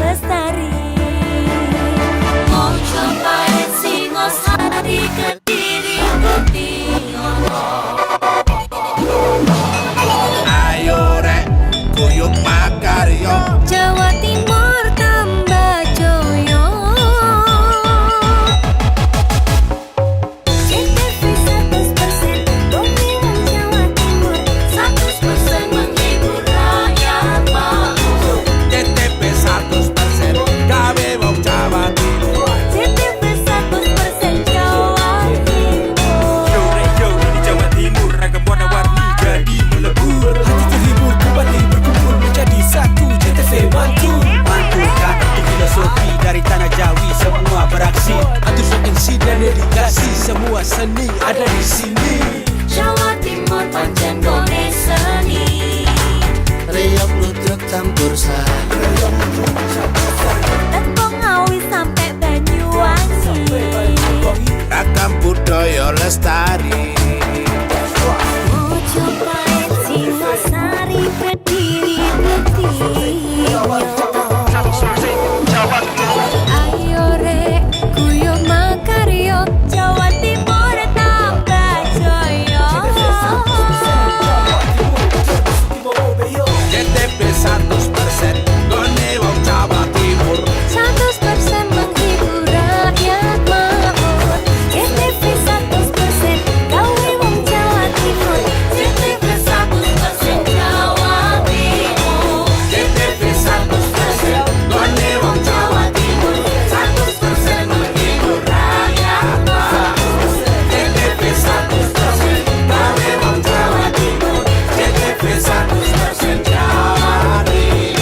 Lestari. Mau cobain Singosari, Kediri, Kutiono. Ayo rek, kuyuk makaryo. Jawa Timur tambah joyo. CTV 100% Bumi Wong Jawa Timur, 100% menghibur rakyat makmur. CTP 100% gawe wong Jawa Timur. CTV 100% Jawa Timur. Yo di Jawa Timur ragam warna-warni jadi melebur. Hati terhibur kembali berkumpul menjadi satu. CTV mantu mantulkan untuk filosofi dari tanah Jawi semua beraksi. Atur MC dan dedikasi semua seni ada di sini. Jawa Timur pancen gone seni. Reyok ludruk campur sari. Tepung Ngawi sampai Banyuwangi. Ragam budaya lestari. Mau cobain Singosari, Kediri, Kutiono. Ayo rek, kuyuk makaryo. Jawa Timur tambah joyo. CTP 100% gone wong Jawa Timur. 100% menghibur rakyat makmur. CTV 100% gawe wong Jawa Timur. CTV 100% Jawa Timur. CTP 100% gone wong Jawa Timur. 100% menghibur rakyat makmur. CTP 100% gawe wong Jawa Timur. CTP 100% Jawa Timur.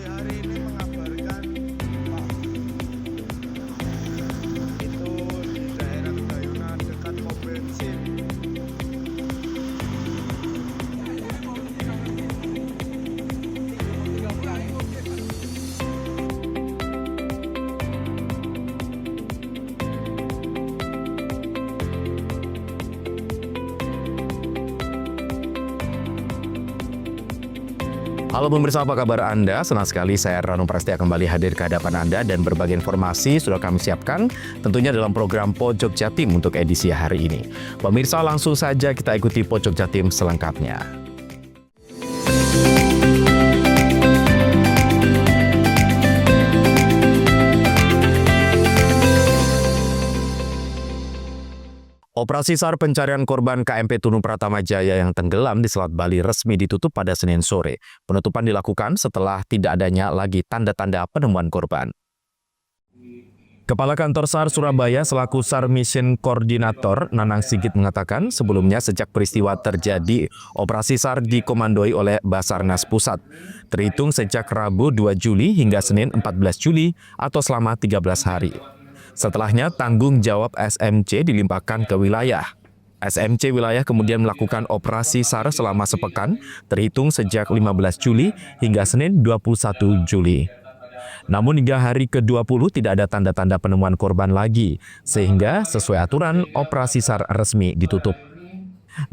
Hari ini mengabarkan itu di daerah Bayunan dekat pom bensin. Halo pemirsa, apa kabar Anda? Senang sekali saya Rano Prastia kembali hadir ke hadapan Anda dan berbagi informasi sudah kami siapkan tentunya dalam program Pojok Jatim untuk edisi hari ini. Pemirsa, langsung saja kita ikuti Pojok Jatim selengkapnya. Operasi SAR pencarian korban KMP Tunu Pratama Jaya yang tenggelam di Selat Bali resmi ditutup pada Senin sore. Penutupan dilakukan setelah tidak adanya lagi tanda-tanda penemuan korban. Kepala Kantor SAR Surabaya selaku SAR Mission Koordinator Nanang Sigit mengatakan sebelumnya sejak peristiwa terjadi, operasi SAR dikomandoi oleh Basarnas Pusat. Terhitung sejak Rabu 2 Juli hingga Senin 14 Juli atau selama 13 hari. Setelahnya, tanggung jawab SMC dilimpahkan ke wilayah. SMC wilayah kemudian melakukan operasi SAR selama sepekan, terhitung sejak 15 Juli hingga Senin 21 Juli. Namun hingga hari ke-20 tidak ada tanda-tanda penemuan korban lagi, sehingga sesuai aturan operasi SAR resmi ditutup.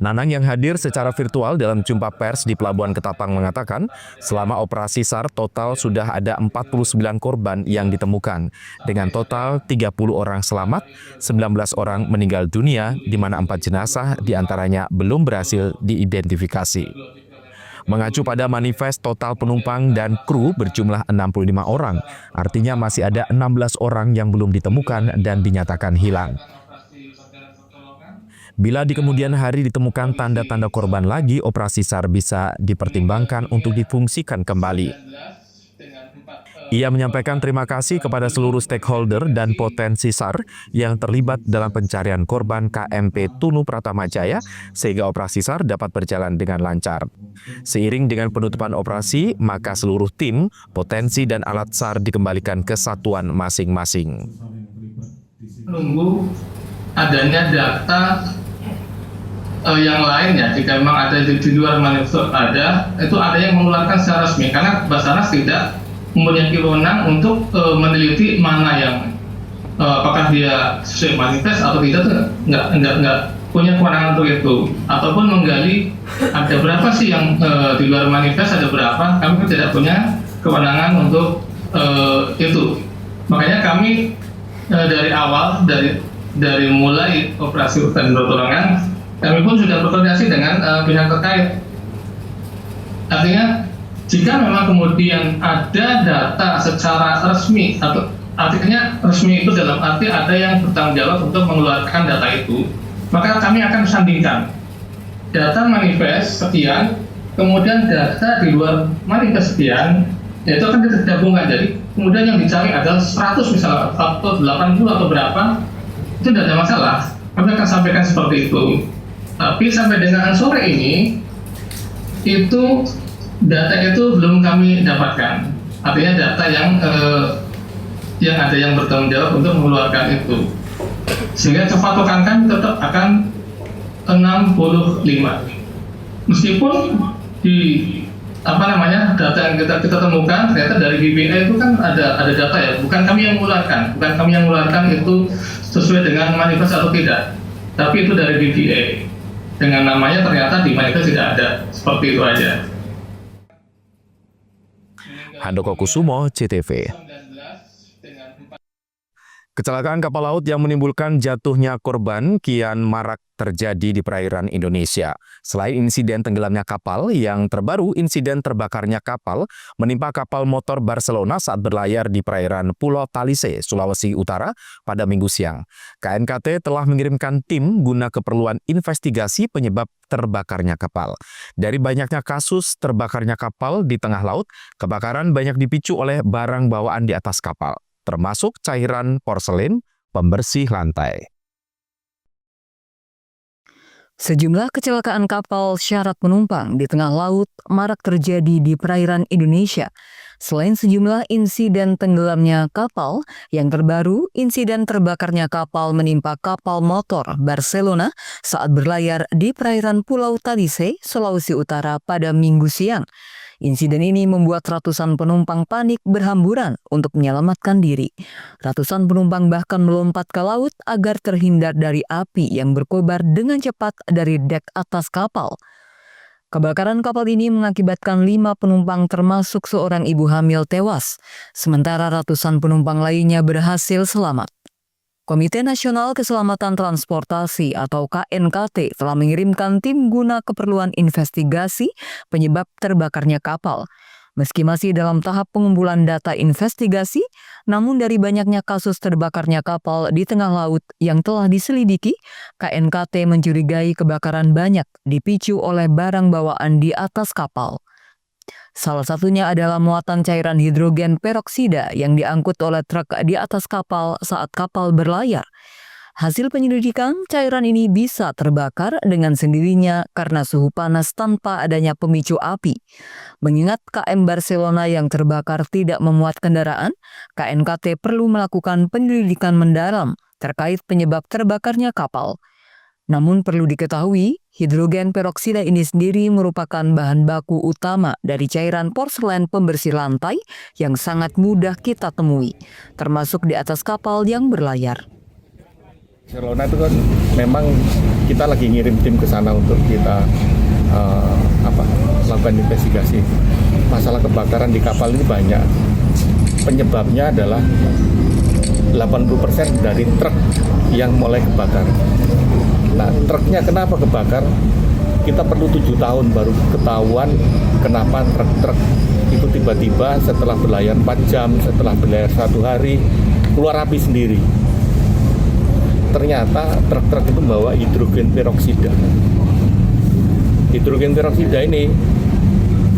Nanang yang hadir secara virtual dalam jumpa pers di Pelabuhan Ketapang mengatakan, selama operasi SAR total sudah ada 49 korban yang ditemukan, dengan total 30 orang selamat, 19 orang meninggal dunia, di mana 4 jenazah diantaranya belum berhasil diidentifikasi. Mengacu pada manifest total penumpang dan kru berjumlah 65 orang, artinya masih ada 16 orang yang belum ditemukan dan dinyatakan hilang. Bila di kemudian hari ditemukan tanda-tanda korban lagi, operasi SAR bisa dipertimbangkan untuk difungsikan kembali. Ia menyampaikan terima kasih kepada seluruh stakeholder dan potensi SAR yang terlibat dalam pencarian korban KMP Tunu Pratama Jaya sehingga operasi SAR dapat berjalan dengan lancar. Seiring dengan penutupan operasi, maka seluruh tim, potensi dan alat SAR dikembalikan ke satuan Menunggu adanya data yang lainnya, jika memang ada di luar manifest itu ada yang mengeluarkan secara resmi, karena Basarnas tidak mempunyai wewenang untuk meneliti mana yang apakah dia sesuai manifest atau tidak, tuh nggak punya kewenangan untuk itu, ataupun menggali ada berapa sih yang di luar manifest, ada berapa, kami tidak punya kewenangan untuk itu. Makanya kami dari awal, dari mulai operasi hutan pertolongan, kami pun sudah berkoordinasi dengan pihak terkait. Artinya jika memang kemudian ada data secara resmi, atau artinya resmi itu dalam arti ada yang bertanggung jawab untuk mengeluarkan data itu, maka kami akan sandingkan data manifest sekian, kemudian data di luar manifest sekian, yaitu akan kita gabungkan. Jadi kemudian yang dicari adalah 100 misalnya, atau 80 atau berapa, itu tidak ada masalah, kami akan sampaikan seperti itu. Tapi sampai dengan sore ini, itu data itu belum kami dapatkan. Artinya data yang ada yang bertanggung jawab untuk mengeluarkan itu. Sehingga kepatokan kami tetap akan 65. Meskipun di data yang kita temukan ternyata dari BPA itu kan ada data ya, bukan kami yang mengeluarkan itu sesuai dengan manifest atau tidak, tapi itu dari BPA dengan namanya ternyata di manifest tidak ada, seperti itu aja. Handoko Kusumo, CTV. Kecelakaan kapal laut yang menimbulkan jatuhnya korban kian marak terjadi di perairan Indonesia. Selain insiden tenggelamnya kapal, yang terbaru insiden terbakarnya kapal menimpa kapal motor Barcelona saat berlayar di perairan Pulau Talise, Sulawesi Utara pada Minggu siang. KNKT telah mengirimkan tim guna keperluan investigasi penyebab terbakarnya kapal. Dari banyaknya kasus terbakarnya kapal di tengah laut, kebakaran banyak dipicu oleh barang bawaan di atas kapal, termasuk cairan porselen pembersih lantai. Sejumlah kecelakaan kapal syarat penumpang di tengah laut marak terjadi di perairan Indonesia. Selain sejumlah insiden tenggelamnya kapal, yang terbaru insiden terbakarnya kapal menimpa kapal motor Barcelona saat berlayar di perairan Pulau Talise, Sulawesi Utara pada Minggu siang. Insiden ini membuat ratusan penumpang panik berhamburan untuk menyelamatkan diri. Ratusan penumpang bahkan melompat ke laut agar terhindar dari api yang berkobar dengan cepat dari dek atas kapal. Kebakaran kapal ini mengakibatkan 5 penumpang termasuk seorang ibu hamil tewas, sementara ratusan penumpang lainnya berhasil selamat. Komite Nasional Keselamatan Transportasi atau KNKT telah mengirimkan tim guna keperluan investigasi penyebab terbakarnya kapal. Meski masih dalam tahap pengumpulan data investigasi, namun dari banyaknya kasus terbakarnya kapal di tengah laut yang telah diselidiki, KNKT mencurigai kebakaran banyak dipicu oleh barang bawaan di atas kapal. Salah satunya adalah muatan cairan hidrogen peroksida yang diangkut oleh truk di atas kapal saat kapal berlayar. Hasil penyelidikan, cairan ini bisa terbakar dengan sendirinya karena suhu panas tanpa adanya pemicu api. Mengingat KM Barcelona yang terbakar tidak memuat kendaraan, KNKT perlu melakukan penyelidikan mendalam terkait penyebab terbakarnya kapal. Namun perlu diketahui, hidrogen peroksida ini sendiri merupakan bahan baku utama dari cairan porselen pembersih lantai yang sangat mudah kita temui, termasuk di atas kapal yang berlayar. Barcelona itu kan memang kita lagi ngirim tim ke sana untuk kita lakukan investigasi. Masalah kebakaran di kapal ini banyak. Penyebabnya adalah 80% dari truk yang mulai kebakar. Nah, truknya kenapa kebakar? Kita perlu 7 tahun baru ketahuan kenapa truk-truk itu tiba-tiba setelah berlayar 4 jam, setelah berlayar 1 hari, keluar api sendiri. Ternyata truk-truk itu membawa hidrogen peroksida. Hidrogen peroksida ini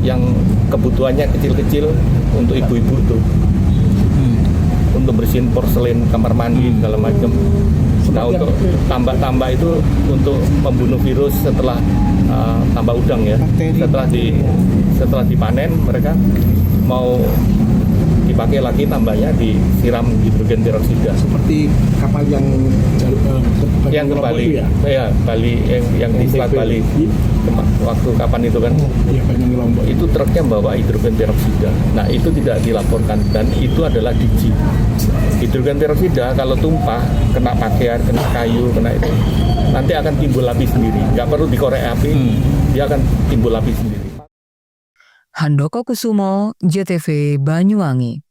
yang kebutuhannya kecil-kecil untuk ibu-ibu tuh. Untuk bersihin porselen kamar mandi segala macam. Nah, untuk tambah itu untuk membunuh virus setelah tambah udang ya. Setelah dipanen mereka mau dipakai lagi tambahnya disiram hidrogen peroksida. Seperti kapal yang Yang ke Bali, ya Bali yang di Selat Bali waktu kapan itu kan? Iya, banyak Lombok. Itu truknya bawa hidrogen peroksida. Nah itu tidak dilaporkan dan itu adalah DG. Hidrogen peroksida kalau tumpah kena pakaian, kena kayu, kena itu nanti akan timbul api sendiri. Nggak perlu dikorek api, dia akan timbul api sendiri. Handoko Kusumo, JTV Banyuwangi.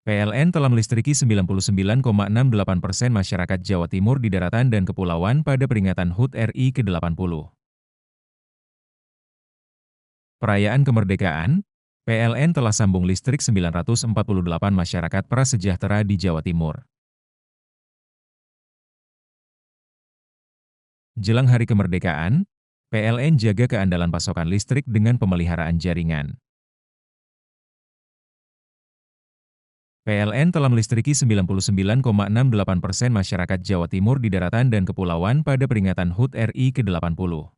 PLN telah melistriki 99,68% masyarakat Jawa Timur di daratan dan kepulauan pada peringatan HUT RI ke-80. Perayaan kemerdekaan, PLN telah sambung listrik 948 masyarakat prasejahtera di Jawa Timur. Jelang hari kemerdekaan, PLN jaga keandalan pasokan listrik dengan pemeliharaan jaringan. PLN telah melistriki 99,68% masyarakat Jawa Timur di daratan dan kepulauan pada peringatan HUT RI ke-80.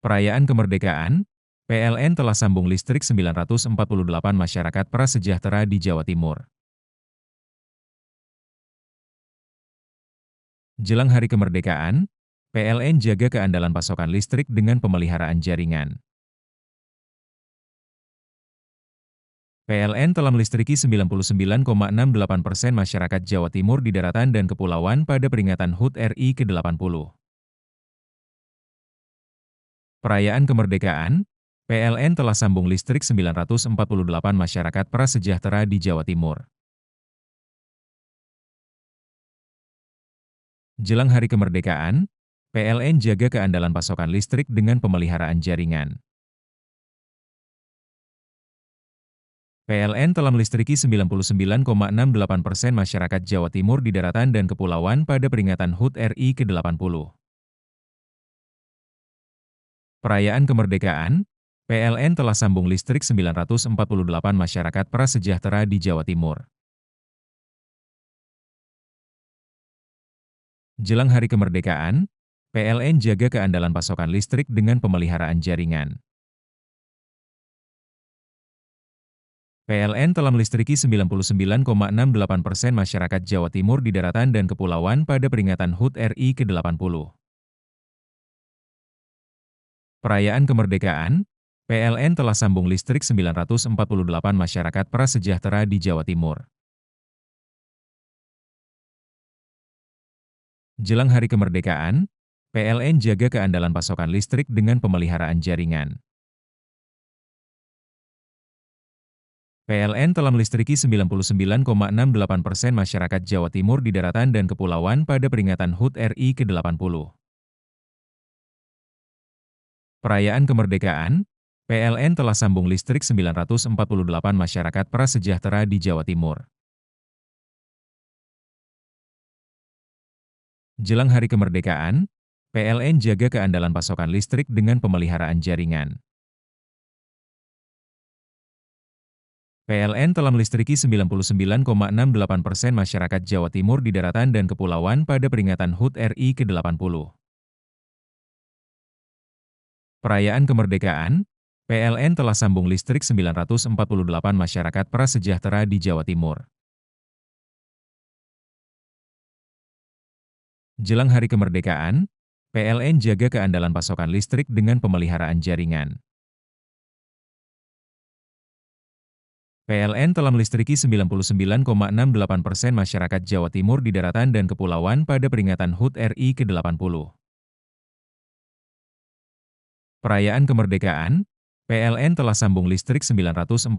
Perayaan kemerdekaan, PLN telah sambung listrik 948 masyarakat prasejahtera di Jawa Timur. Jelang hari kemerdekaan, PLN jaga keandalan pasokan listrik dengan pemeliharaan jaringan. PLN telah melistriki 99,68% masyarakat Jawa Timur di daratan dan kepulauan pada peringatan HUT RI ke-80. Perayaan kemerdekaan, PLN telah sambung listrik 948 masyarakat prasejahtera di Jawa Timur. Jelang hari kemerdekaan, PLN jaga keandalan pasokan listrik dengan pemeliharaan jaringan. PLN telah melistriki 99,68% masyarakat Jawa Timur di daratan dan kepulauan pada peringatan HUT RI ke-80. Perayaan kemerdekaan, PLN telah sambung listrik 948 masyarakat prasejahtera di Jawa Timur. Jelang hari kemerdekaan, PLN jaga keandalan pasokan listrik dengan pemeliharaan jaringan. PLN telah melistriki 99,68% masyarakat Jawa Timur di daratan dan kepulauan pada peringatan HUT RI ke-80. Perayaan kemerdekaan, PLN telah sambung listrik 948 masyarakat prasejahtera di Jawa Timur. Jelang hari kemerdekaan, PLN jaga keandalan pasokan listrik dengan pemeliharaan jaringan. PLN telah melistriki 99,68% masyarakat Jawa Timur di daratan dan kepulauan pada peringatan HUT RI ke-80. Perayaan kemerdekaan, PLN telah sambung listrik 948 masyarakat prasejahtera di Jawa Timur. Jelang hari kemerdekaan, PLN jaga keandalan pasokan listrik dengan pemeliharaan jaringan. PLN telah melistriki 99,68% masyarakat Jawa Timur di daratan dan kepulauan pada peringatan HUT RI ke-80. Perayaan kemerdekaan, PLN telah sambung listrik 948 masyarakat prasejahtera di Jawa Timur. Jelang hari kemerdekaan, PLN jaga keandalan pasokan listrik dengan pemeliharaan jaringan. PLN telah melistriki 99,68% masyarakat Jawa Timur di daratan dan kepulauan pada peringatan HUT RI ke-80. Perayaan kemerdekaan, PLN telah sambung listrik 948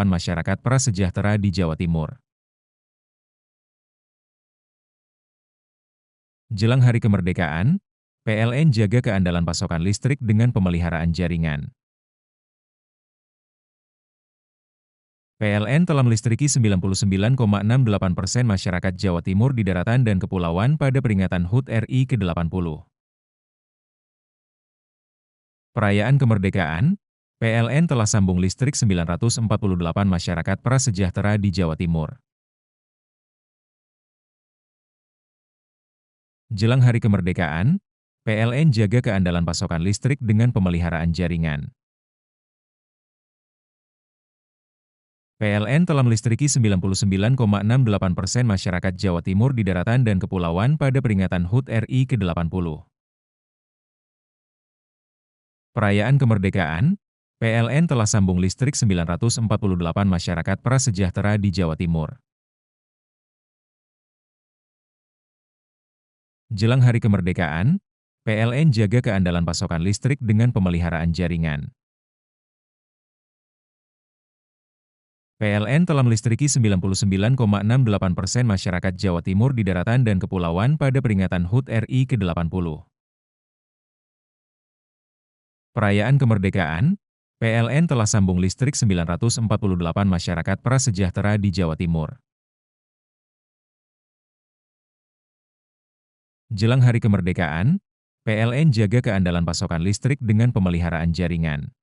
masyarakat prasejahtera di Jawa Timur. Jelang hari kemerdekaan, PLN jaga keandalan pasokan listrik dengan pemeliharaan jaringan. PLN telah melistriki 99,68% masyarakat Jawa Timur di daratan dan kepulauan pada peringatan HUT RI ke-80. Perayaan kemerdekaan, PLN telah sambung listrik 948 masyarakat prasejahtera di Jawa Timur. Jelang Hari Kemerdekaan, PLN jaga keandalan pasokan listrik dengan pemeliharaan jaringan. PLN telah melistriki 99,68% masyarakat Jawa Timur di daratan dan kepulauan pada peringatan HUT RI ke-80. Perayaan kemerdekaan, PLN telah sambung listrik 948 masyarakat prasejahtera di Jawa Timur. Jelang Hari Kemerdekaan, PLN jaga keandalan pasokan listrik dengan pemeliharaan jaringan. PLN telah melistriki 99,68% masyarakat Jawa Timur di daratan dan kepulauan pada peringatan HUT RI ke-80. Perayaan kemerdekaan, PLN telah sambung listrik 948 masyarakat prasejahtera di Jawa Timur. Jelang Hari Kemerdekaan, PLN jaga keandalan pasokan listrik dengan pemeliharaan jaringan.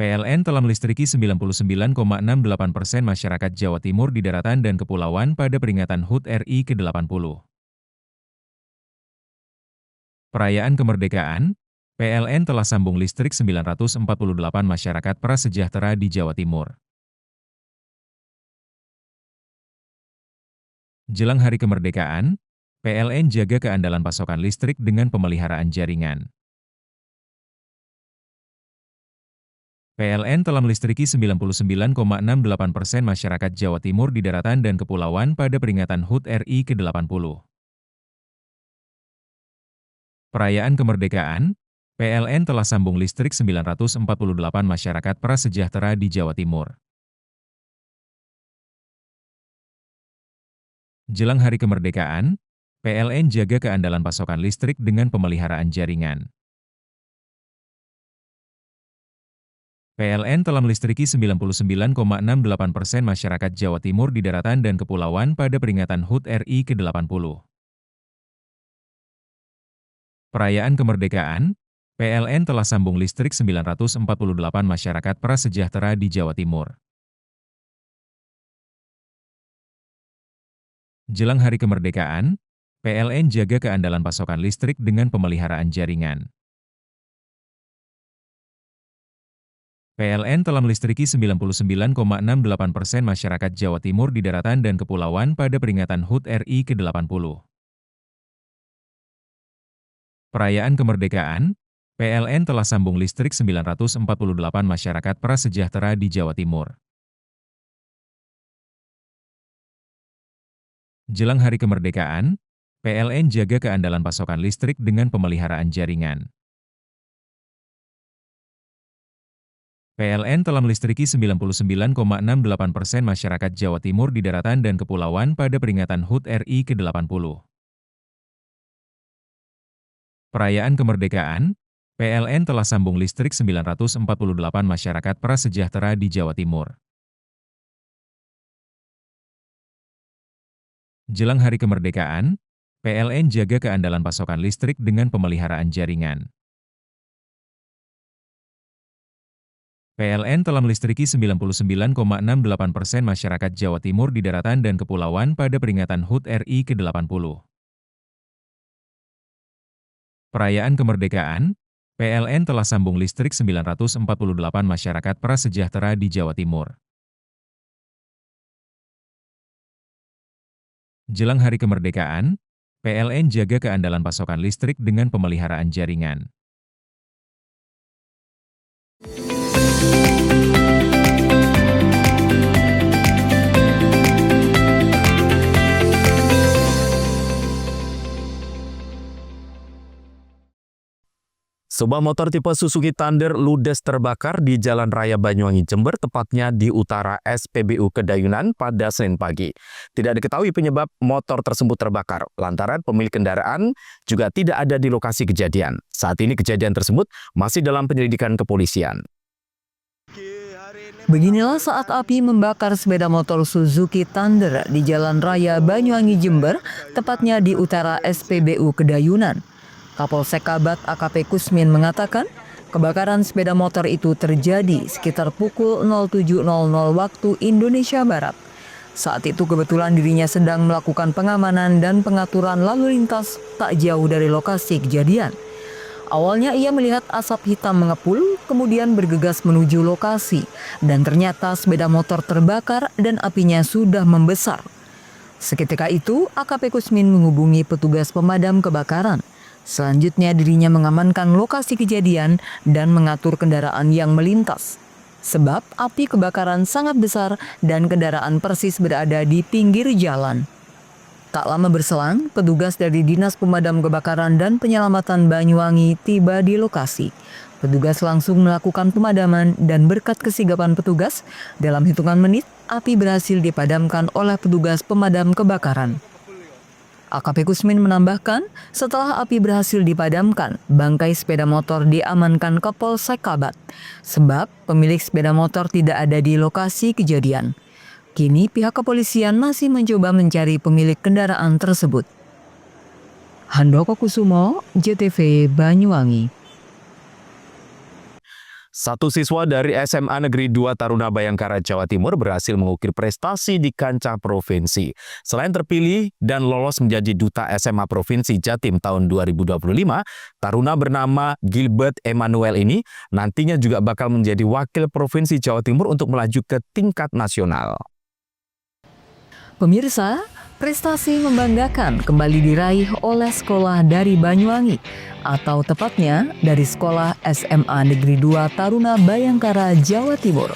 PLN telah melistriki 99,68% masyarakat Jawa Timur di daratan dan kepulauan pada peringatan HUT RI ke-80. Perayaan kemerdekaan, PLN telah sambung listrik 948 masyarakat prasejahtera di Jawa Timur. Jelang Hari Kemerdekaan, PLN jaga keandalan pasokan listrik dengan pemeliharaan jaringan. PLN telah melistriki 99,68% masyarakat Jawa Timur di daratan dan kepulauan pada peringatan HUT RI ke-80. Perayaan kemerdekaan, PLN telah sambung listrik 948 masyarakat prasejahtera di Jawa Timur. Jelang Hari Kemerdekaan, PLN jaga keandalan pasokan listrik dengan pemeliharaan jaringan. PLN telah melistriki 99,68% masyarakat Jawa Timur di daratan dan kepulauan pada peringatan HUT RI ke-80. Perayaan kemerdekaan, PLN telah sambung listrik 948 masyarakat prasejahtera di Jawa Timur. Jelang Hari Kemerdekaan, PLN jaga keandalan pasokan listrik dengan pemeliharaan jaringan. PLN telah melistriki 99,68% masyarakat Jawa Timur di daratan dan kepulauan pada peringatan HUT RI ke-80. Perayaan kemerdekaan, PLN telah sambung listrik 948 masyarakat prasejahtera di Jawa Timur. Jelang Hari Kemerdekaan, PLN jaga keandalan pasokan listrik dengan pemeliharaan jaringan. PLN telah melistriki 99,68% masyarakat Jawa Timur di daratan dan kepulauan pada peringatan HUT RI ke-80. Perayaan kemerdekaan, PLN telah sambung listrik 948 masyarakat prasejahtera di Jawa Timur. Jelang Hari Kemerdekaan, PLN jaga keandalan pasokan listrik dengan pemeliharaan jaringan. PLN telah melistriki 99,68% masyarakat Jawa Timur di daratan dan kepulauan pada peringatan HUT RI ke-80. Perayaan kemerdekaan, PLN telah sambung listrik 948 masyarakat prasejahtera di Jawa Timur. Jelang Hari Kemerdekaan, PLN jaga keandalan pasokan listrik dengan pemeliharaan jaringan. Sebuah motor tipe Suzuki Thunder ludes terbakar di Jalan Raya Banyuwangi, Jember, tepatnya di utara SPBU Kedayunan pada Senin pagi. Tidak diketahui penyebab motor tersebut terbakar, lantaran pemilik kendaraan juga tidak ada di lokasi kejadian. Saat ini kejadian tersebut masih dalam penyelidikan kepolisian. Beginilah saat api membakar sepeda motor Suzuki Thunder di Jalan Raya Banyuwangi, Jember, tepatnya di utara SPBU Kedayunan. Kapolsek Kabat AKP Kusmin mengatakan, kebakaran sepeda motor itu terjadi sekitar pukul 07.00 waktu Indonesia Barat. Saat itu kebetulan dirinya sedang melakukan pengamanan dan pengaturan lalu lintas tak jauh dari lokasi kejadian. Awalnya ia melihat asap hitam mengepul, kemudian bergegas menuju lokasi, dan ternyata sepeda motor terbakar dan apinya sudah membesar. Seketika itu, AKP Kusmin menghubungi petugas pemadam kebakaran. Selanjutnya dirinya mengamankan lokasi kejadian dan mengatur kendaraan yang melintas. Sebab api kebakaran sangat besar dan kendaraan persis berada di pinggir jalan. Tak lama berselang, petugas dari Dinas Pemadam Kebakaran dan Penyelamatan Banyuwangi tiba di lokasi. Petugas langsung melakukan pemadaman dan berkat kesigapan petugas, dalam hitungan menit api berhasil dipadamkan oleh petugas pemadam kebakaran. AKP Kusmin menambahkan, setelah api berhasil dipadamkan, bangkai sepeda motor diamankan ke Polsek Kabat. Sebab pemilik sepeda motor tidak ada di lokasi kejadian. Kini pihak kepolisian masih mencoba mencari pemilik kendaraan tersebut. Handoko Kusumo, JTV Banyuwangi. Satu siswa dari SMA Negeri 2 Taruna Bayangkara, Jawa Timur berhasil mengukir prestasi di kancah provinsi. Selain terpilih dan lolos menjadi Duta SMA Provinsi Jatim tahun 2025, taruna bernama Gilbert Emmanuel ini nantinya juga bakal menjadi Wakil Provinsi Jawa Timur untuk melaju ke tingkat nasional. Pemirsa, prestasi membanggakan kembali diraih oleh sekolah dari Banyuwangi, atau tepatnya dari sekolah SMA Negeri 2 Taruna Bayangkara, Jawa Timur.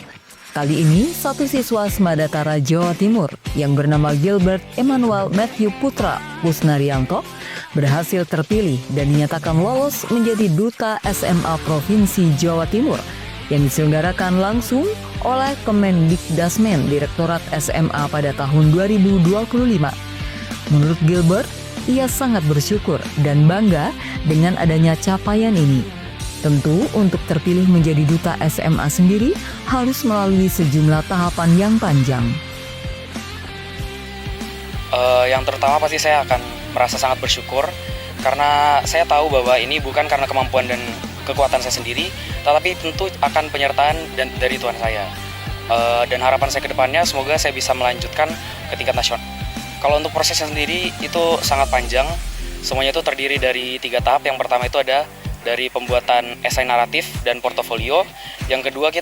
Kali ini, satu siswa Semadatara Jawa Timur yang bernama Gilbert Emmanuel Matthew Putra Kusnarianto berhasil terpilih dan dinyatakan lolos menjadi Duta SMA Provinsi Jawa Timur yang diselenggarakan langsung oleh Kemendikdasmen Direktorat SMA pada tahun 2025. Menurut Gilbert, ia sangat bersyukur dan bangga dengan adanya capaian ini. Tentu untuk terpilih menjadi Duta SMA sendiri harus melalui sejumlah tahapan yang panjang. Yang terutama pasti saya akan merasa sangat bersyukur karena saya tahu bahwa ini bukan karena kemampuan dan kekuatan saya sendiri, tetapi tentu akan penyertaan dari Tuhan saya. Dan harapan saya ke depannya semoga saya bisa melanjutkan ke tingkat nasional. Kalau untuk prosesnya sendiri itu sangat panjang, semuanya itu terdiri dari 3 tahap. Yang pertama itu ada dari pembuatan esai naratif dan portofolio. Yang kedua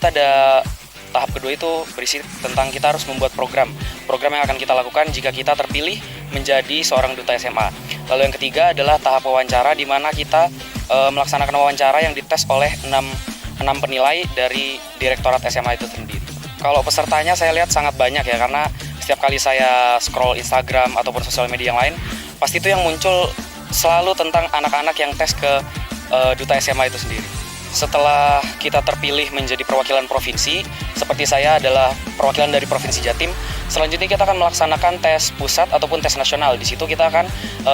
tahap kedua itu berisi tentang kita harus membuat program yang akan kita lakukan jika kita terpilih menjadi seorang Duta SMA. Lalu yang ketiga adalah tahap wawancara di mana kita melaksanakan wawancara yang dites oleh 6 penilai dari Direktorat SMA itu sendiri. Kalau pesertanya saya lihat sangat banyak ya, karena setiap kali saya scroll Instagram ataupun sosial media yang lain, pasti itu yang muncul selalu tentang anak-anak yang tes ke Duta SMA itu sendiri. Setelah kita terpilih menjadi perwakilan provinsi, seperti saya adalah perwakilan dari Provinsi Jatim, selanjutnya kita akan melaksanakan tes pusat ataupun tes nasional. Di situ kita akan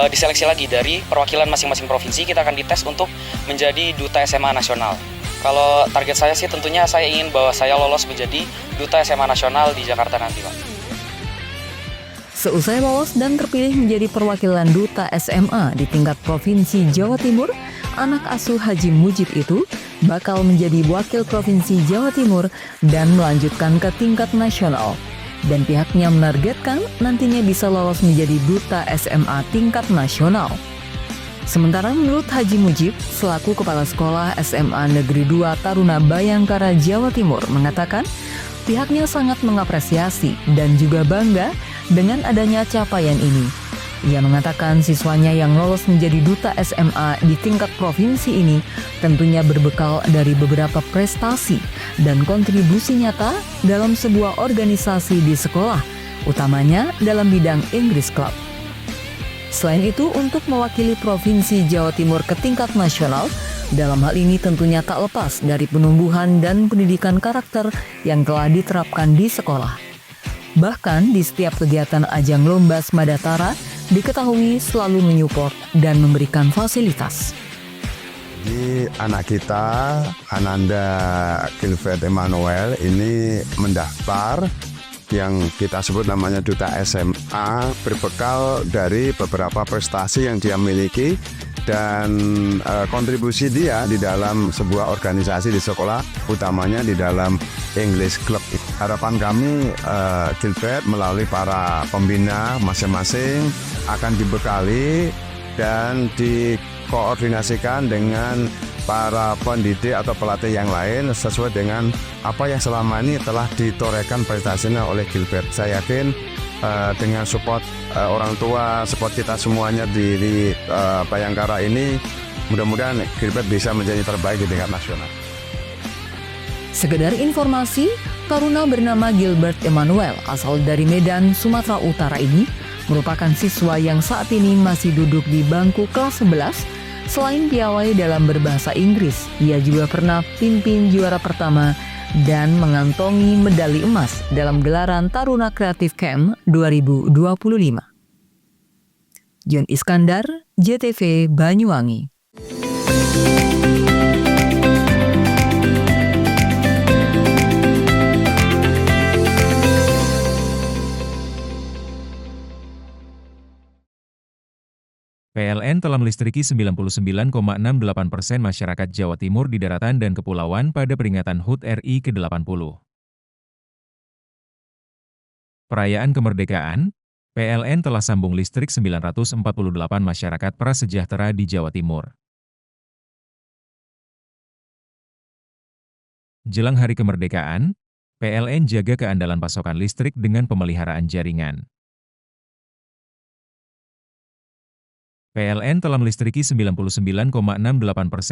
diseleksi lagi dari perwakilan masing-masing provinsi, kita akan dites untuk menjadi Duta SMA Nasional. Kalau target saya sih tentunya saya ingin bahwa saya lolos menjadi Duta SMA Nasional di Jakarta nanti, Pak. Seusai lolos dan terpilih menjadi perwakilan Duta SMA di tingkat Provinsi Jawa Timur, anak asuh Haji Mujib itu bakal menjadi Wakil Provinsi Jawa Timur dan melanjutkan ke tingkat nasional. Dan pihaknya menargetkan nantinya bisa lolos menjadi Duta SMA tingkat nasional. Sementara menurut Haji Mujib, selaku Kepala Sekolah SMA Negeri 2 Taruna Bayangkara, Jawa Timur, mengatakan pihaknya sangat mengapresiasi dan juga bangga dengan adanya capaian ini. Ia mengatakan siswanya yang lolos menjadi Duta SMA di tingkat provinsi ini tentunya berbekal dari beberapa prestasi dan kontribusi nyata dalam sebuah organisasi di sekolah, utamanya dalam bidang Inggris Club. Selain itu, untuk mewakili Provinsi Jawa Timur ke tingkat nasional, dalam hal ini tentunya tak lepas dari penumbuhan dan pendidikan karakter yang telah diterapkan di sekolah. Bahkan di setiap kegiatan ajang lomba Semadatara, diketahui selalu menyupport dan memberikan fasilitas. Jadi anak kita, Ananda Gilbert Emmanuel ini mendaftar yang kita sebut namanya Duta SMA, berbekal dari beberapa prestasi yang dia miliki dan kontribusi dia di dalam sebuah organisasi di sekolah, utamanya di dalam English Club. Harapan kami Gilbert melalui para pembina masing-masing akan dibekali dan dikoordinasikan dengan para pendidik atau pelatih yang lain sesuai dengan apa yang selama ini telah ditorehkan prestasinya oleh Gilbert. Saya yakin dengan support orang tua, support kita semuanya di Bayangkara ini, mudah-mudahan Gilbert bisa menjadi terbaik di tingkat nasional. Sekedar informasi, taruna bernama Gilbert Emmanuel asal dari Medan, Sumatera Utara ini merupakan siswa yang saat ini masih duduk di bangku kelas 11. Selain piawai dalam berbahasa Inggris, ia juga pernah pimpin juara pertama dan mengantongi medali emas dalam gelaran Taruna Kreatif Camp 2025. John Iskandar, JTV Banyuwangi. PLN telah melistriki 99,68% masyarakat Jawa Timur di daratan dan kepulauan pada peringatan HUT RI ke-80. Perayaan kemerdekaan, PLN telah sambung listrik 948 masyarakat prasejahtera di Jawa Timur. Jelang hari kemerdekaan, PLN jaga keandalan pasokan listrik dengan pemeliharaan jaringan. PLN telah melistriki 99,68%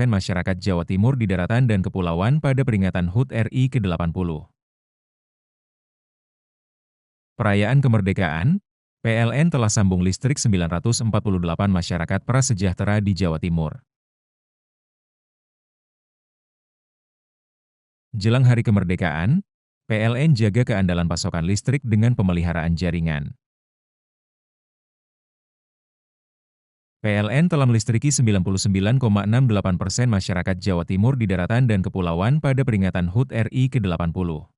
masyarakat Jawa Timur di daratan dan kepulauan pada peringatan HUT RI ke-80. Perayaan kemerdekaan, PLN telah sambung listrik 948 masyarakat prasejahtera di Jawa Timur. Jelang hari kemerdekaan, PLN jaga keandalan pasokan listrik dengan pemeliharaan jaringan. PLN telah melistriki 99,68% masyarakat Jawa Timur di daratan dan kepulauan pada peringatan HUT RI ke-80.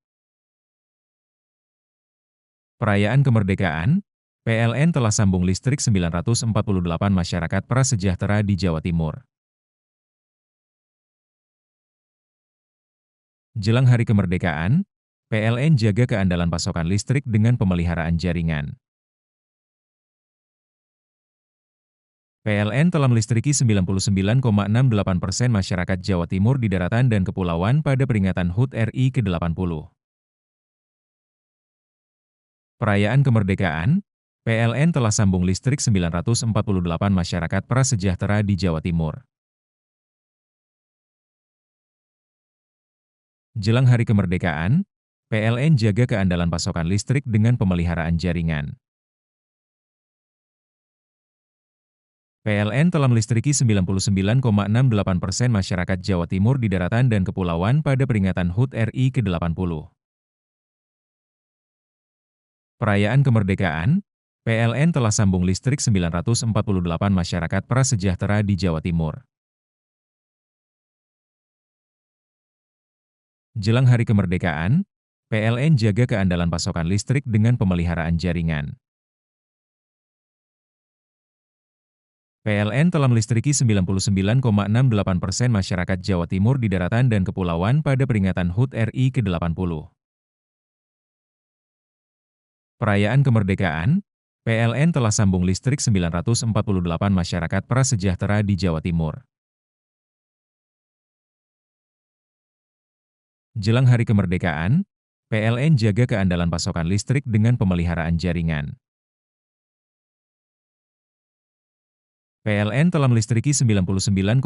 Perayaan kemerdekaan, PLN telah sambung listrik 948 masyarakat prasejahtera di Jawa Timur. Jelang hari kemerdekaan, PLN jaga keandalan pasokan listrik dengan pemeliharaan jaringan. PLN telah melistriki 99,68% masyarakat Jawa Timur di daratan dan kepulauan pada peringatan HUT RI ke-80. Perayaan kemerdekaan, PLN telah sambung listrik 948 masyarakat prasejahtera di Jawa Timur. Jelang hari kemerdekaan, PLN jaga keandalan pasokan listrik dengan pemeliharaan jaringan. PLN telah melistriki 99,68% masyarakat Jawa Timur di daratan dan kepulauan pada peringatan HUT RI ke-80. Perayaan kemerdekaan, PLN telah sambung listrik 948 masyarakat prasejahtera di Jawa Timur. Jelang hari kemerdekaan, PLN jaga keandalan pasokan listrik dengan pemeliharaan jaringan. PLN telah melistriki 99,68% masyarakat Jawa Timur di daratan dan kepulauan pada peringatan HUT RI ke-80. Perayaan kemerdekaan, PLN telah sambung listrik 948 masyarakat prasejahtera di Jawa Timur. Jelang hari kemerdekaan, PLN jaga keandalan pasokan listrik dengan pemeliharaan jaringan. PLN telah melistriki 99,68%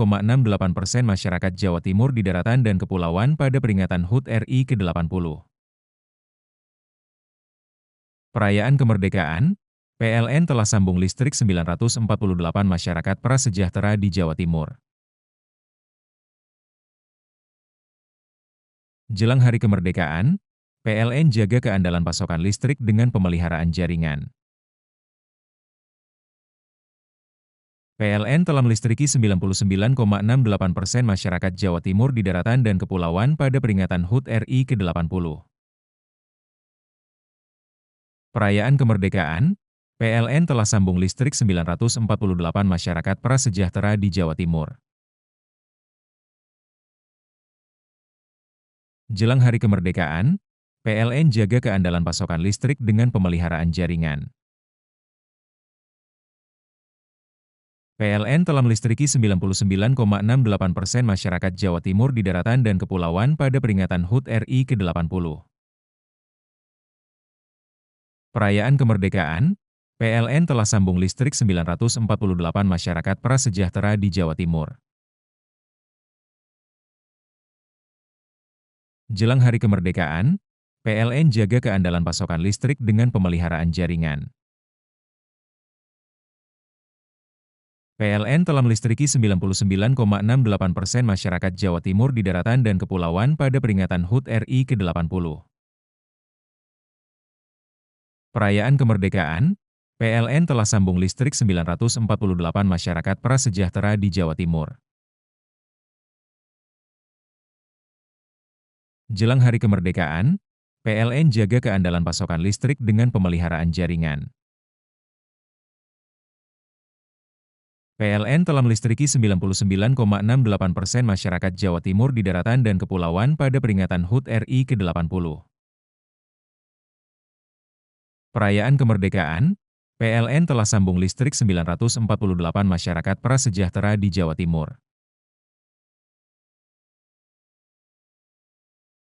masyarakat Jawa Timur di daratan dan kepulauan pada peringatan HUT RI ke-80. Perayaan kemerdekaan, PLN telah sambung listrik 948 masyarakat prasejahtera di Jawa Timur. Jelang hari kemerdekaan, PLN jaga keandalan pasokan listrik dengan pemeliharaan jaringan. PLN telah melistriki 99,68% masyarakat Jawa Timur di daratan dan kepulauan pada peringatan HUT RI ke-80. Perayaan kemerdekaan, PLN telah sambung listrik 948 masyarakat prasejahtera di Jawa Timur. Jelang hari kemerdekaan, PLN jaga keandalan pasokan listrik dengan pemeliharaan jaringan. PLN telah melistriki 99,68% masyarakat Jawa Timur di daratan dan kepulauan pada peringatan HUT RI ke-80. Perayaan kemerdekaan, PLN telah sambung listrik 948 masyarakat prasejahtera di Jawa Timur. Jelang hari kemerdekaan, PLN jaga keandalan pasokan listrik dengan pemeliharaan jaringan. PLN telah melistriki 99,68% masyarakat Jawa Timur di daratan dan kepulauan pada peringatan HUT RI ke-80. Perayaan kemerdekaan, PLN telah sambung listrik 948 masyarakat prasejahtera di Jawa Timur. Jelang hari kemerdekaan, PLN jaga keandalan pasokan listrik dengan pemeliharaan jaringan. PLN telah melistriki 99,68% masyarakat Jawa Timur di daratan dan kepulauan pada peringatan HUT RI ke-80. Perayaan kemerdekaan, PLN telah sambung listrik 948 masyarakat prasejahtera di Jawa Timur.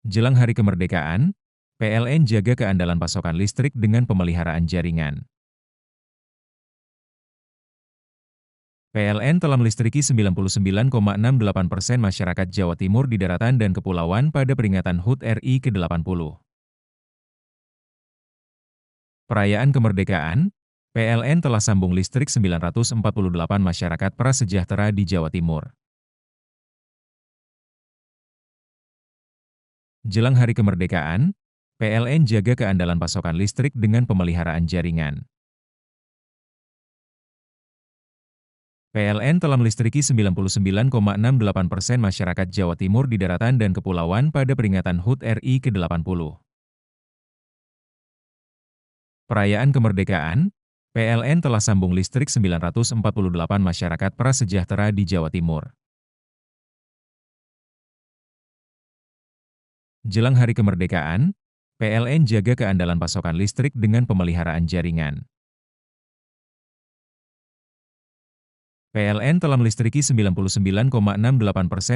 Jelang hari kemerdekaan, PLN jaga keandalan pasokan listrik dengan pemeliharaan jaringan. PLN telah melistriki 99,68% masyarakat Jawa Timur di daratan dan kepulauan pada peringatan HUT RI ke-80. Perayaan kemerdekaan, PLN telah sambung listrik 948 masyarakat prasejahtera di Jawa Timur. Jelang hari kemerdekaan, PLN jaga keandalan pasokan listrik dengan pemeliharaan jaringan. PLN telah melistriki 99,68% masyarakat Jawa Timur di daratan dan kepulauan pada peringatan HUT RI ke-80. Perayaan kemerdekaan, PLN telah sambung listrik 948 masyarakat prasejahtera di Jawa Timur. Jelang hari kemerdekaan, PLN jaga keandalan pasokan listrik dengan pemeliharaan jaringan. PLN telah melistriki 99,68%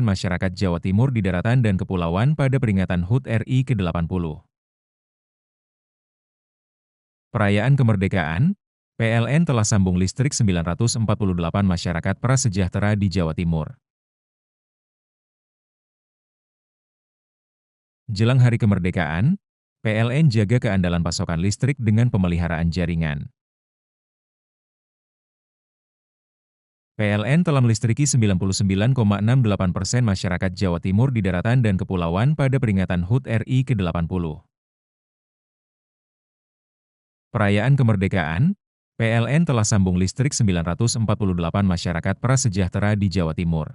masyarakat Jawa Timur di daratan dan kepulauan pada peringatan HUT RI ke-80. Perayaan kemerdekaan, PLN telah sambung listrik 948 masyarakat prasejahtera di Jawa Timur. Jelang hari kemerdekaan, PLN jaga keandalan pasokan listrik dengan pemeliharaan jaringan. PLN telah melistriki 99,68% masyarakat Jawa Timur di daratan dan kepulauan pada peringatan HUT RI ke-80. Perayaan kemerdekaan, PLN telah sambung listrik 948 masyarakat prasejahtera di Jawa Timur.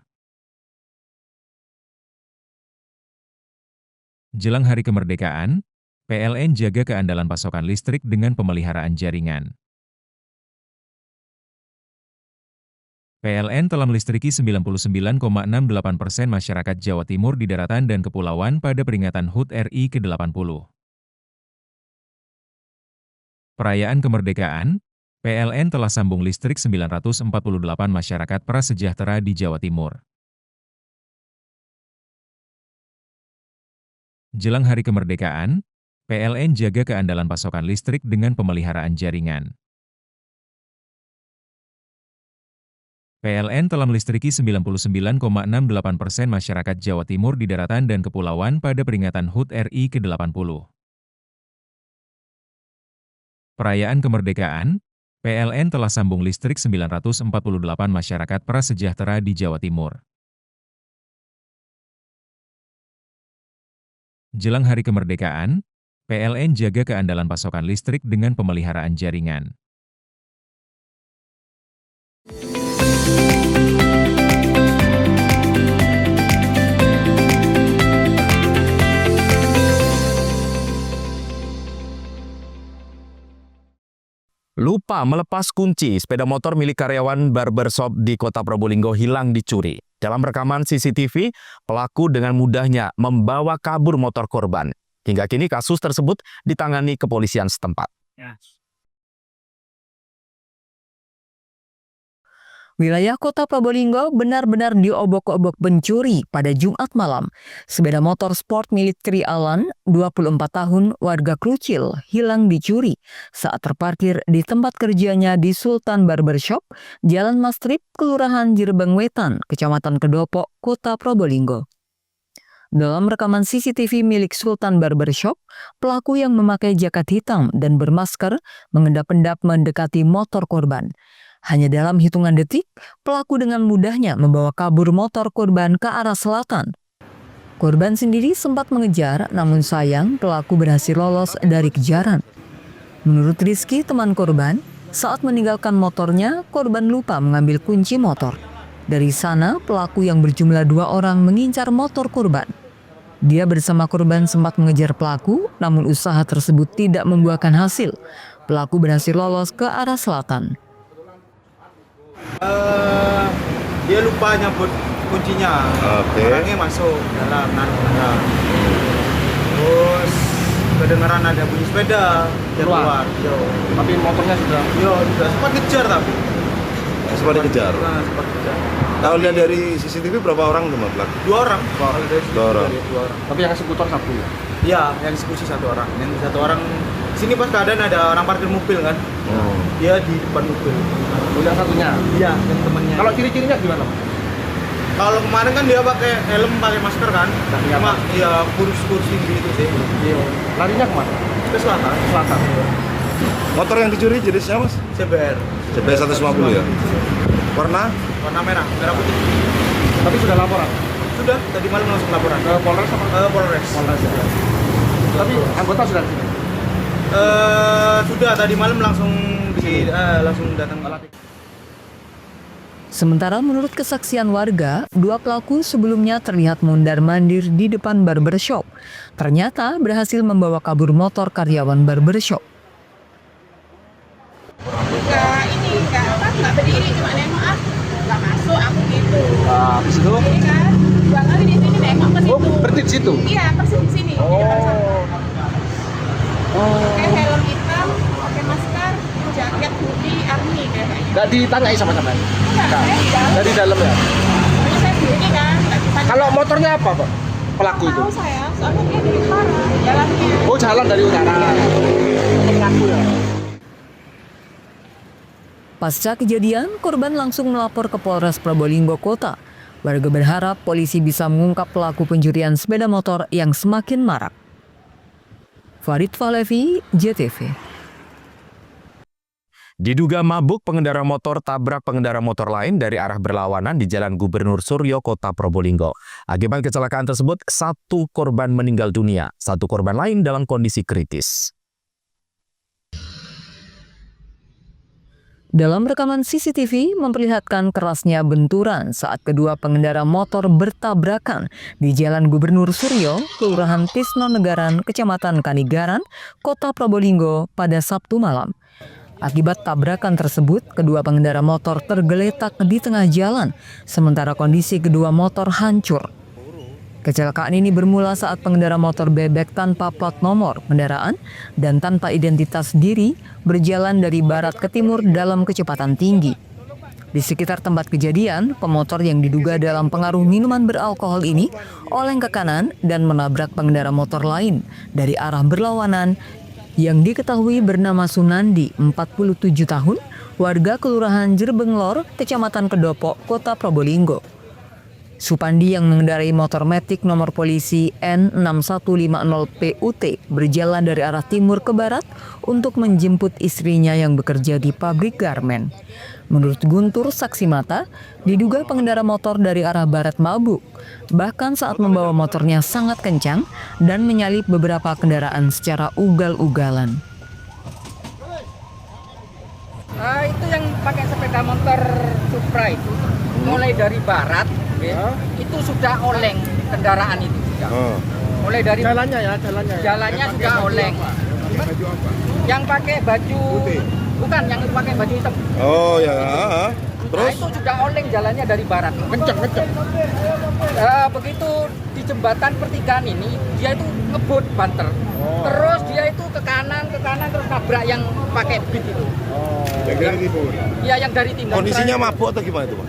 Jelang hari kemerdekaan, PLN jaga keandalan pasokan listrik dengan pemeliharaan jaringan. PLN telah melistriki 99,68% masyarakat Jawa Timur di daratan dan kepulauan pada peringatan HUT RI ke-80. Perayaan kemerdekaan, PLN telah sambung listrik 948 masyarakat prasejahtera di Jawa Timur. Jelang hari kemerdekaan, PLN jaga keandalan pasokan listrik dengan pemeliharaan jaringan. PLN telah melistriki 99,68% masyarakat Jawa Timur di daratan dan kepulauan pada peringatan HUT RI ke-80. Perayaan kemerdekaan, PLN telah sambung listrik 948 masyarakat prasejahtera di Jawa Timur. Jelang hari kemerdekaan, PLN jaga keandalan pasokan listrik dengan pemeliharaan jaringan. Lupa melepas kunci, sepeda motor milik karyawan barbershop di Kota Probolinggo hilang dicuri. Dalam rekaman CCTV, pelaku dengan mudahnya membawa kabur motor korban. Hingga kini kasus tersebut ditangani kepolisian setempat. Wilayah Kota Probolinggo benar-benar diobok-obok pencuri pada Jumat malam. Sepeda motor sport milik Tri Alan, 24 tahun, warga Krucil, hilang dicuri saat terparkir di tempat kerjanya di Sultan Barbershop, Jalan Mastrip, Kelurahan Jirebeng Wetan, Kecamatan Kedopok, Kota Probolinggo. Dalam rekaman CCTV milik Sultan Barbershop, pelaku yang memakai jaket hitam dan bermasker mengendap-endap mendekati motor korban. Hanya dalam hitungan detik, pelaku dengan mudahnya membawa kabur motor korban ke arah selatan. Korban sendiri sempat mengejar, namun sayang pelaku berhasil lolos dari kejaran. Menurut Rizky, teman korban, saat meninggalkan motornya, korban lupa mengambil kunci motor. Dari sana, pelaku yang berjumlah 2 orang mengincar motor korban. Dia bersama korban sempat mengejar pelaku, namun usaha tersebut tidak membuahkan hasil. Pelaku berhasil lolos ke arah selatan. Dia lupa nyabut kuncinya. Orangnya masuk dalam terus kedengaran ada bunyi sepeda keluar. Tapi motornya sudah Sempat kejar tapi. Sempat dikejar. Kalau lihat dari CCTV berapa orang teman pelaku? 2 orang. 2 orang. Tapi yang eksekutor 1 ya? Iya, yang eksekusi 1 orang. Yang 1 orang sini pas keadaan ada orang parkir mobil kan. Dia di depan mobil. Yang satunya? Iya, yang temennya. Kalau ciri-cirinya gimana? Kalau kemarin kan dia pakai helm, pakai masker kan. Cuma ya kurus-kursi gitu sih. Iya. Larinya kemana? Ke selatan. Motor yang dicuri jenisnya mas? CBR 150 ya? Warna merah putih. Tapi sudah laporan? Sudah, tadi malam langsung laporan. Ke Polres apa? Polres. Tapi anggota sudah di sini? Sudah, tadi malam langsung datang. Sementara menurut kesaksian warga, 2 pelaku sebelumnya terlihat mondar-mandir di depan barbershop. Ternyata berhasil membawa kabur motor karyawan barbershop. Enggak berdiri, cuma nengok enggak masuk aku gitu. Habis itu? Ini kan 2 kali di sini nengok ke situ. Oh, berarti di situ? Iya, persis di sini. Di depan sana. Pakai helm hitam, pakai masker, jaket putih army kayaknya. Enggak ditanyai sama-sama? Enggak, saya di dalam. Dari dalam ya? Ini saya sendiri kan, enggak bisa. Kalau motornya apa, Pak? Pelaku itu? Tahu saya, soalnya dia dari utara, jalannya. Oh, jalan dari utara. Pelaku ya? Pasca kejadian, korban langsung melapor ke Polres Probolinggo Kota. Warga berharap polisi bisa mengungkap pelaku pencurian sepeda motor yang semakin marak. Farid Falevi, JTV. Diduga mabuk, pengendara motor tabrak pengendara motor lain dari arah berlawanan di Jalan Gubernur Suryo, Kota Probolinggo. Akibat kecelakaan tersebut, 1 korban meninggal dunia, 1 korban lain dalam kondisi kritis. Dalam rekaman CCTV memperlihatkan kerasnya benturan saat kedua pengendara motor bertabrakan di Jalan Gubernur Suryo, Kelurahan Tisnonegaran, Kecamatan Kanigaran, Kota Probolinggo pada Sabtu malam. Akibat tabrakan tersebut, kedua pengendara motor tergeletak di tengah jalan, sementara kondisi kedua motor hancur. Kecelakaan ini bermula saat pengendara motor bebek tanpa plat nomor kendaraan dan tanpa identitas diri berjalan dari barat ke timur dalam kecepatan tinggi. Di sekitar tempat kejadian, pemotor yang diduga dalam pengaruh minuman beralkohol ini oleng ke kanan dan menabrak pengendara motor lain dari arah berlawanan yang diketahui bernama Sunandi, 47 tahun, warga Kelurahan Jirebeng Lor, Kecamatan Kedopok, Kota Probolinggo. Supandi yang mengendarai motor metik nomor polisi N6150PUT berjalan dari arah timur ke barat untuk menjemput istrinya yang bekerja di pabrik garmen. Menurut Guntur, saksi mata, diduga pengendara motor dari arah barat mabuk. Bahkan saat membawa motornya sangat kencang dan menyalip beberapa kendaraan secara ugal-ugalan. Itu yang pakai sepeda motor Supra itu mulai dari barat itu sudah oleng kendaraan itu sudah. Mulai dari jalannya sudah oleng. Yang pakai baju bukan yang pakai baju hitam. Oh ya. Nah, Terus? itu sudah oleng jalannya dari barat. Kenceng. Begitu di jembatan pertigaan ini, dia itu ngebut banter. Terus dia itu ke kanan terus nabrak yang pakai beat itu. Yang dari timur. Iya, yang dari timur. Kondisinya mabuk atau gimana itu, Pak?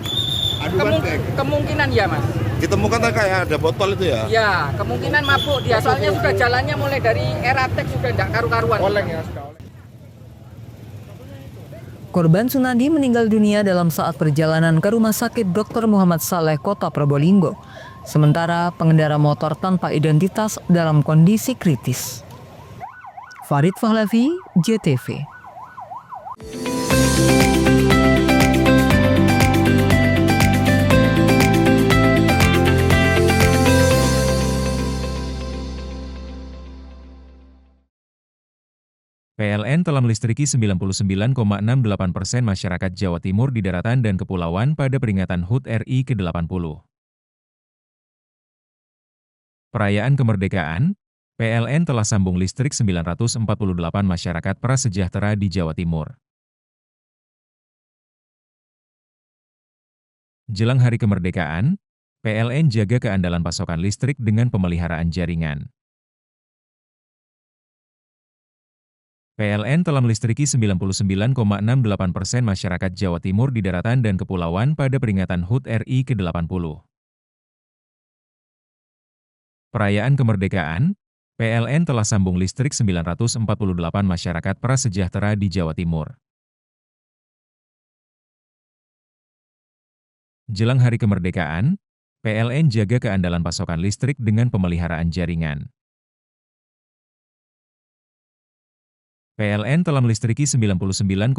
Kemungkinan ya, Mas. Ditemukan tadi kayak ada botol itu ya? Ya, kemungkinan mabuk dia. Soalnya sudah jalannya mulai dari Eratek sudah tidak karu-karuan. Oleng ya, sudah oleng. Korban Sunadi meninggal dunia dalam saat perjalanan ke Rumah Sakit Dr. Muhammad Saleh, Kota Probolinggo. Sementara pengendara motor tanpa identitas dalam kondisi kritis. Farid Fahlavi, JTV. PLN telah melistriki 99,68% masyarakat Jawa Timur di daratan dan kepulauan pada peringatan HUT RI ke-80. Perayaan kemerdekaan, PLN telah sambung listrik 948 masyarakat prasejahtera di Jawa Timur. Jelang hari kemerdekaan, PLN jaga keandalan pasokan listrik dengan pemeliharaan jaringan. PLN telah melistriki 99,68% masyarakat Jawa Timur di daratan dan kepulauan pada peringatan HUT RI ke-80. Perayaan kemerdekaan, PLN telah sambung listrik 948 masyarakat prasejahtera di Jawa Timur. Jelang hari kemerdekaan, PLN jaga keandalan pasokan listrik dengan pemeliharaan jaringan. PLN telah melistriki 99,68%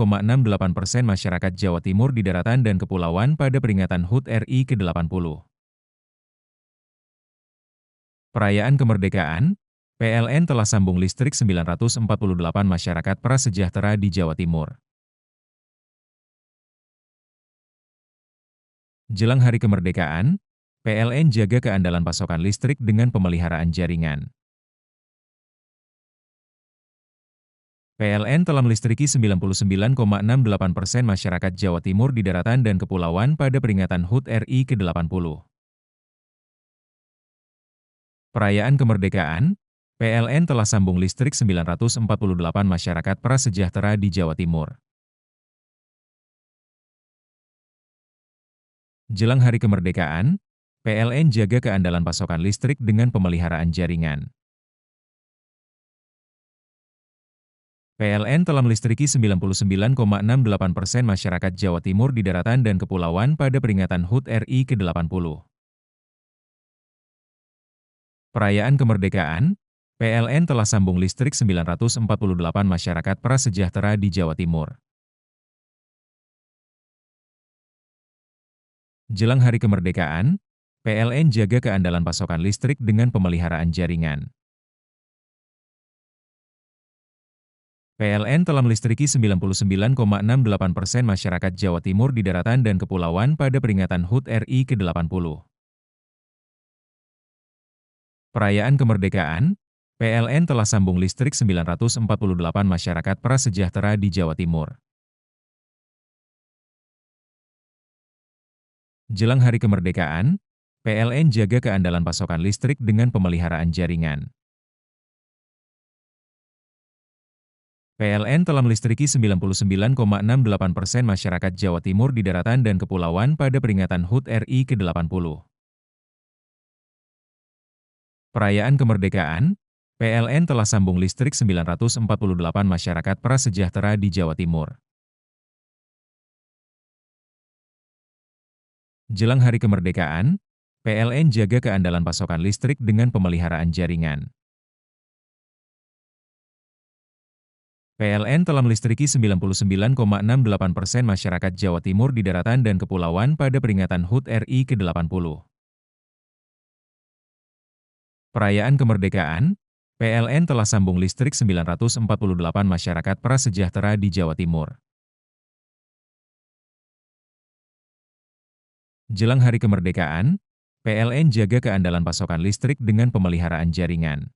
masyarakat Jawa Timur di daratan dan kepulauan pada peringatan HUT RI ke-80. Perayaan kemerdekaan, PLN telah sambung listrik 948 masyarakat prasejahtera di Jawa Timur. Jelang hari kemerdekaan, PLN jaga keandalan pasokan listrik dengan pemeliharaan jaringan. PLN telah melistriki 99,68% masyarakat Jawa Timur di daratan dan kepulauan pada peringatan HUT RI ke-80. Perayaan kemerdekaan, PLN telah sambung listrik 948 masyarakat prasejahtera di Jawa Timur. Jelang hari kemerdekaan, PLN jaga keandalan pasokan listrik dengan pemeliharaan jaringan. PLN telah melistriki 99,68% masyarakat Jawa Timur di daratan dan kepulauan pada peringatan HUT RI ke-80. Perayaan kemerdekaan, PLN telah sambung listrik 948 masyarakat prasejahtera di Jawa Timur. Jelang hari kemerdekaan, PLN jaga keandalan pasokan listrik dengan pemeliharaan jaringan. PLN telah melistriki 99,68% masyarakat Jawa Timur di daratan dan kepulauan pada peringatan HUT RI ke-80. Perayaan kemerdekaan, PLN telah sambung listrik 948 masyarakat prasejahtera di Jawa Timur. Jelang hari kemerdekaan, PLN jaga keandalan pasokan listrik dengan pemeliharaan jaringan. PLN telah melistriki 99,68% masyarakat Jawa Timur di daratan dan kepulauan pada peringatan HUT RI ke-80. Perayaan kemerdekaan, PLN telah sambung listrik 948 masyarakat prasejahtera di Jawa Timur. Jelang hari kemerdekaan, PLN jaga keandalan pasokan listrik dengan pemeliharaan jaringan. PLN telah melistriki 99,68% masyarakat Jawa Timur di daratan dan kepulauan pada peringatan HUT RI ke-80. Perayaan kemerdekaan, PLN telah sambung listrik 948 masyarakat prasejahtera di Jawa Timur. Jelang hari kemerdekaan, PLN jaga keandalan pasokan listrik dengan pemeliharaan jaringan.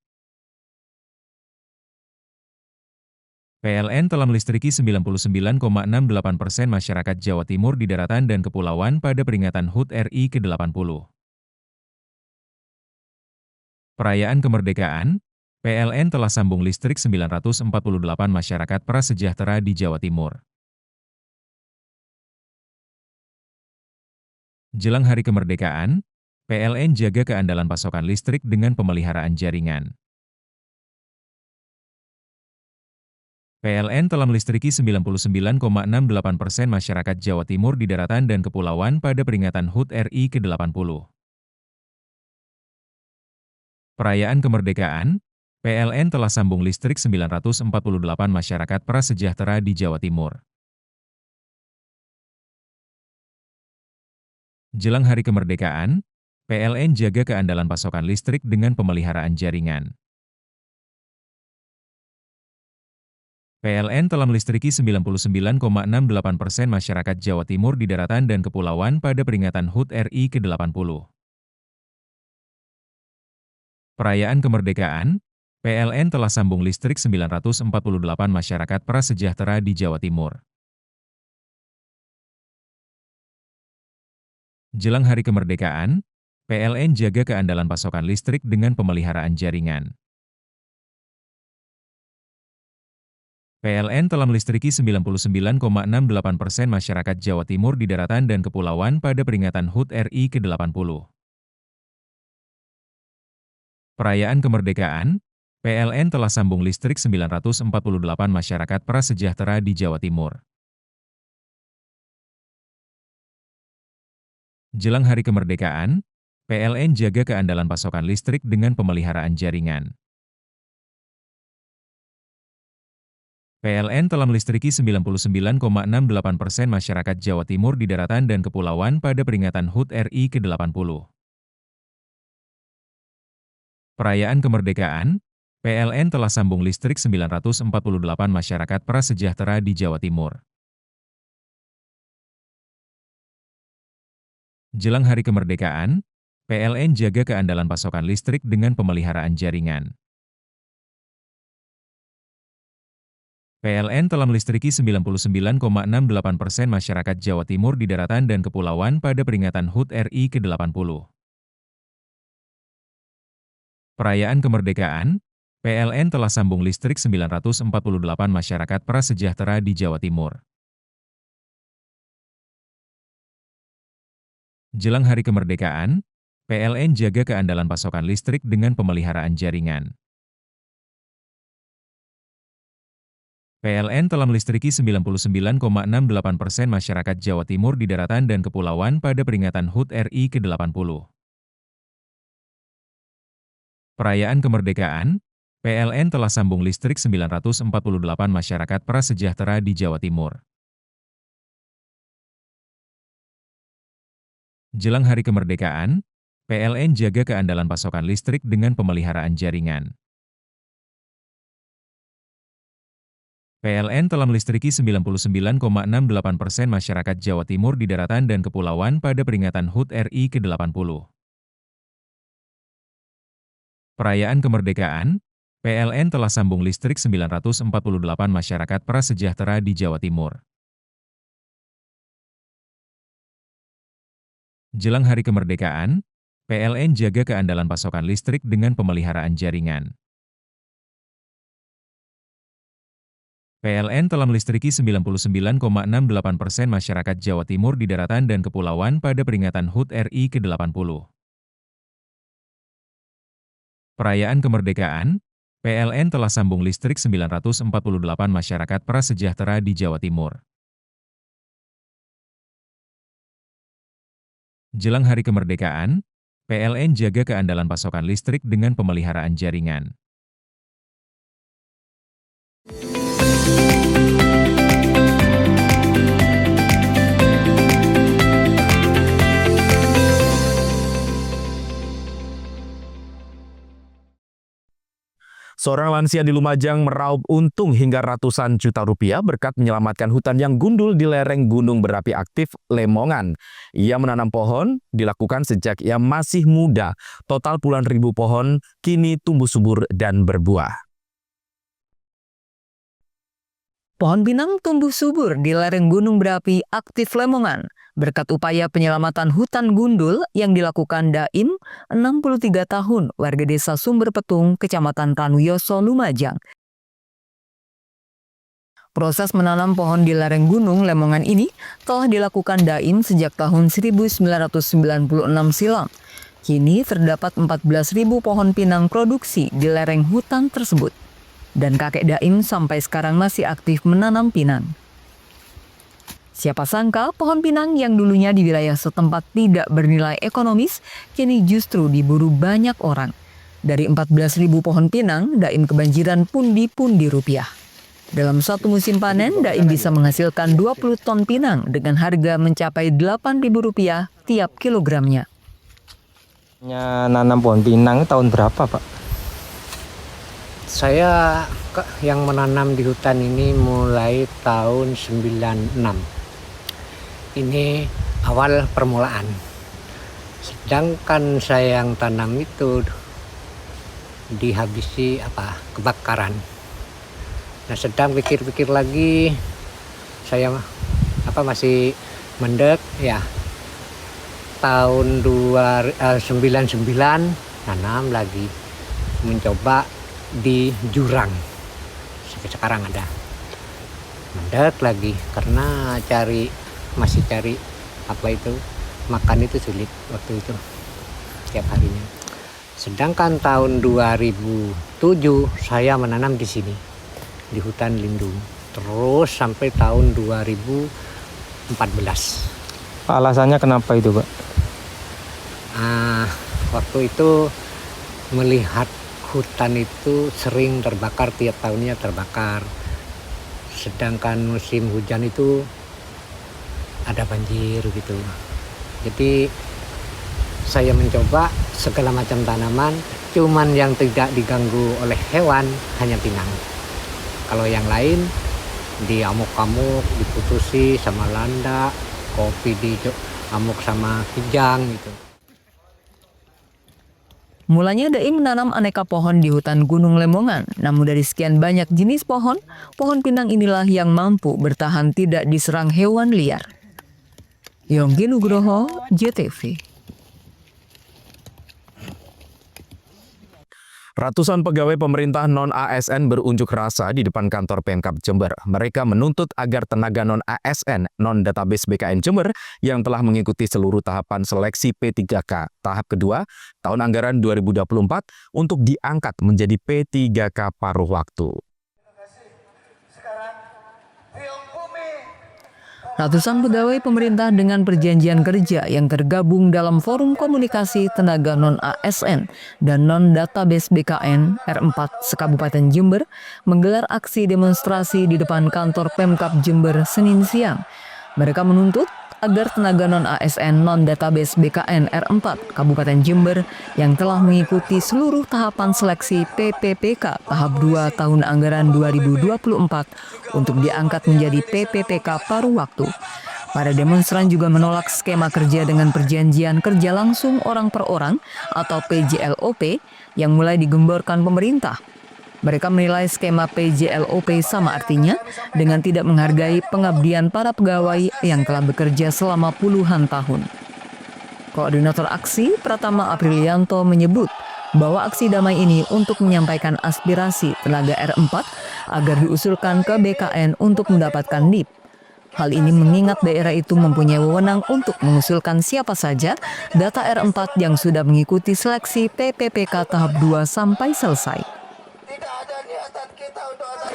PLN telah melistriki 99,68% masyarakat Jawa Timur di daratan dan kepulauan pada peringatan HUT RI ke-80. Perayaan kemerdekaan, PLN telah sambung listrik 948 masyarakat prasejahtera di Jawa Timur. Jelang hari kemerdekaan, PLN jaga keandalan pasokan listrik dengan pemeliharaan jaringan. PLN telah melistriki 99,68% masyarakat Jawa Timur di daratan dan kepulauan pada peringatan HUT RI ke-80. Perayaan kemerdekaan, PLN telah sambung listrik 948 masyarakat prasejahtera di Jawa Timur. Jelang hari kemerdekaan, PLN jaga keandalan pasokan listrik dengan pemeliharaan jaringan. PLN telah melistriki 99,68% masyarakat Jawa Timur di daratan dan kepulauan pada peringatan HUT RI ke-80. Perayaan kemerdekaan, PLN telah sambung listrik 948 masyarakat prasejahtera di Jawa Timur. Jelang hari kemerdekaan, PLN jaga keandalan pasokan listrik dengan pemeliharaan jaringan. PLN telah melistriki 99,68% masyarakat Jawa Timur di daratan dan kepulauan pada peringatan HUT RI ke-80. Perayaan kemerdekaan, PLN telah sambung listrik 948 masyarakat prasejahtera di Jawa Timur. Jelang hari kemerdekaan, PLN jaga keandalan pasokan listrik dengan pemeliharaan jaringan. PLN telah melistriki 99,68% masyarakat Jawa Timur di daratan dan kepulauan pada peringatan HUT RI ke-80. Perayaan kemerdekaan, PLN telah sambung listrik 948 masyarakat prasejahtera di Jawa Timur. Jelang hari kemerdekaan, PLN jaga keandalan pasokan listrik dengan pemeliharaan jaringan. PLN telah melistriki 99,68% masyarakat Jawa Timur di daratan dan kepulauan pada peringatan HUT RI ke-80. Perayaan kemerdekaan, PLN telah sambung listrik 948 masyarakat prasejahtera di Jawa Timur. Jelang hari kemerdekaan, PLN jaga keandalan pasokan listrik dengan pemeliharaan jaringan. PLN telah melistriki 99,68% masyarakat Jawa Timur di daratan dan kepulauan pada peringatan HUT RI ke-80. Perayaan kemerdekaan, PLN telah sambung listrik 948 masyarakat prasejahtera di Jawa Timur. Jelang hari kemerdekaan, PLN jaga keandalan pasokan listrik dengan pemeliharaan jaringan. PLN telah melistriki 99,68% masyarakat Jawa Timur di daratan dan kepulauan pada peringatan HUT RI ke-80. Perayaan kemerdekaan, PLN telah sambung listrik 948 masyarakat prasejahtera di Jawa Timur. Jelang hari kemerdekaan, PLN jaga keandalan pasokan listrik dengan pemeliharaan jaringan. PLN telah melistriki 99,68% masyarakat Jawa Timur di daratan dan kepulauan pada peringatan HUT RI ke-80. Perayaan kemerdekaan, PLN telah sambung listrik 948 masyarakat prasejahtera di Jawa Timur. Jelang hari kemerdekaan, PLN jaga keandalan pasokan listrik dengan pemeliharaan jaringan. Seorang lansia di Lumajang meraup untung hingga ratusan juta rupiah berkat menyelamatkan hutan yang gundul di lereng gunung berapi aktif Lemongan. Ia menanam pohon, dilakukan sejak ia masih muda. Total puluhan ribu pohon kini tumbuh subur dan berbuah. Pohon pinang tumbuh subur di lereng gunung berapi aktif Lemongan berkat upaya penyelamatan hutan gundul yang dilakukan Daim, 63 tahun, warga desa Sumber Petung, Kecamatan Tanuyoso, Lumajang. Proses menanam pohon di lereng gunung Lemongan ini telah dilakukan Daim sejak tahun 1996 silam. Kini terdapat 14.000 pohon pinang produksi di lereng hutan tersebut. Dan kakek Daim sampai sekarang masih aktif menanam pinang. Siapa sangka pohon pinang yang dulunya di wilayah setempat tidak bernilai ekonomis, kini justru diburu banyak orang. Dari 14.000 pohon pinang, Daim kebanjiran pundi-pundi rupiah. Dalam satu musim panen, Daim bisa menghasilkan 20 ton pinang dengan harga mencapai Rp8.000 tiap kilogramnya. Nanam pohon pinang tahun berapa, Pak? Saya yang menanam di hutan ini mulai tahun 96. Ini awal permulaan. Sedangkan saya yang tanam itu dihabisi kebakaran. Nah, sedang pikir-pikir lagi, saya masih mendek ya. Tahun 99 nanam lagi, mencoba di jurang. Sampai sekarang ada mendet lagi karena masih cari makan itu sulit waktu itu tiap harinya. Sedangkan tahun 2007 saya menanam di sini di hutan lindung terus sampai tahun 2014. Alasannya kenapa itu, Pak? Waktu itu melihat hutan itu sering terbakar, tiap tahunnya terbakar. Sedangkan musim hujan itu ada banjir gitu. Jadi saya mencoba segala macam tanaman, cuman yang tidak diganggu oleh hewan hanya pinang. Kalau yang lain diamuk-amuk, diputusi sama landak, kopi diamuk sama kijang gitu. Mulanya Daim menanam aneka pohon di hutan Gunung Lemongan, namun dari sekian banyak jenis pohon pinang inilah yang mampu bertahan tidak diserang hewan liar. Yonggi Nugroho, JTV. Ratusan pegawai pemerintah non-ASN berunjuk rasa di depan kantor Pemkab Jember. Mereka menuntut agar tenaga non-ASN, non-database BKN Jember, yang telah mengikuti seluruh tahapan seleksi P3K tahap kedua tahun anggaran 2024 untuk diangkat menjadi P3K paruh waktu. Ratusan pegawai pemerintah dengan perjanjian kerja yang tergabung dalam Forum Komunikasi Tenaga Non-ASN dan Non-Database BKN R4 Sekabupaten Jember menggelar aksi demonstrasi di depan kantor Pemkab Jember Senin siang. Mereka menuntut agar tenaga non-ASN non-database BKN R4 Kabupaten Jember yang telah mengikuti seluruh tahapan seleksi PPPK tahap 2 tahun anggaran 2024 untuk diangkat menjadi PPPK paruh waktu. Para demonstran juga menolak skema kerja dengan perjanjian kerja langsung orang per orang atau PJLOP yang mulai digemborkan pemerintah. Mereka menilai skema PJLOP sama artinya dengan tidak menghargai pengabdian para pegawai yang telah bekerja selama puluhan tahun. Koordinator aksi Pratama Aprilianto menyebut bahwa aksi damai ini untuk menyampaikan aspirasi tenaga R4 agar diusulkan ke BKN untuk mendapatkan NIP. Hal ini mengingat daerah itu mempunyai wewenang untuk mengusulkan siapa saja data R4 yang sudah mengikuti seleksi PPPK tahap 2 sampai selesai.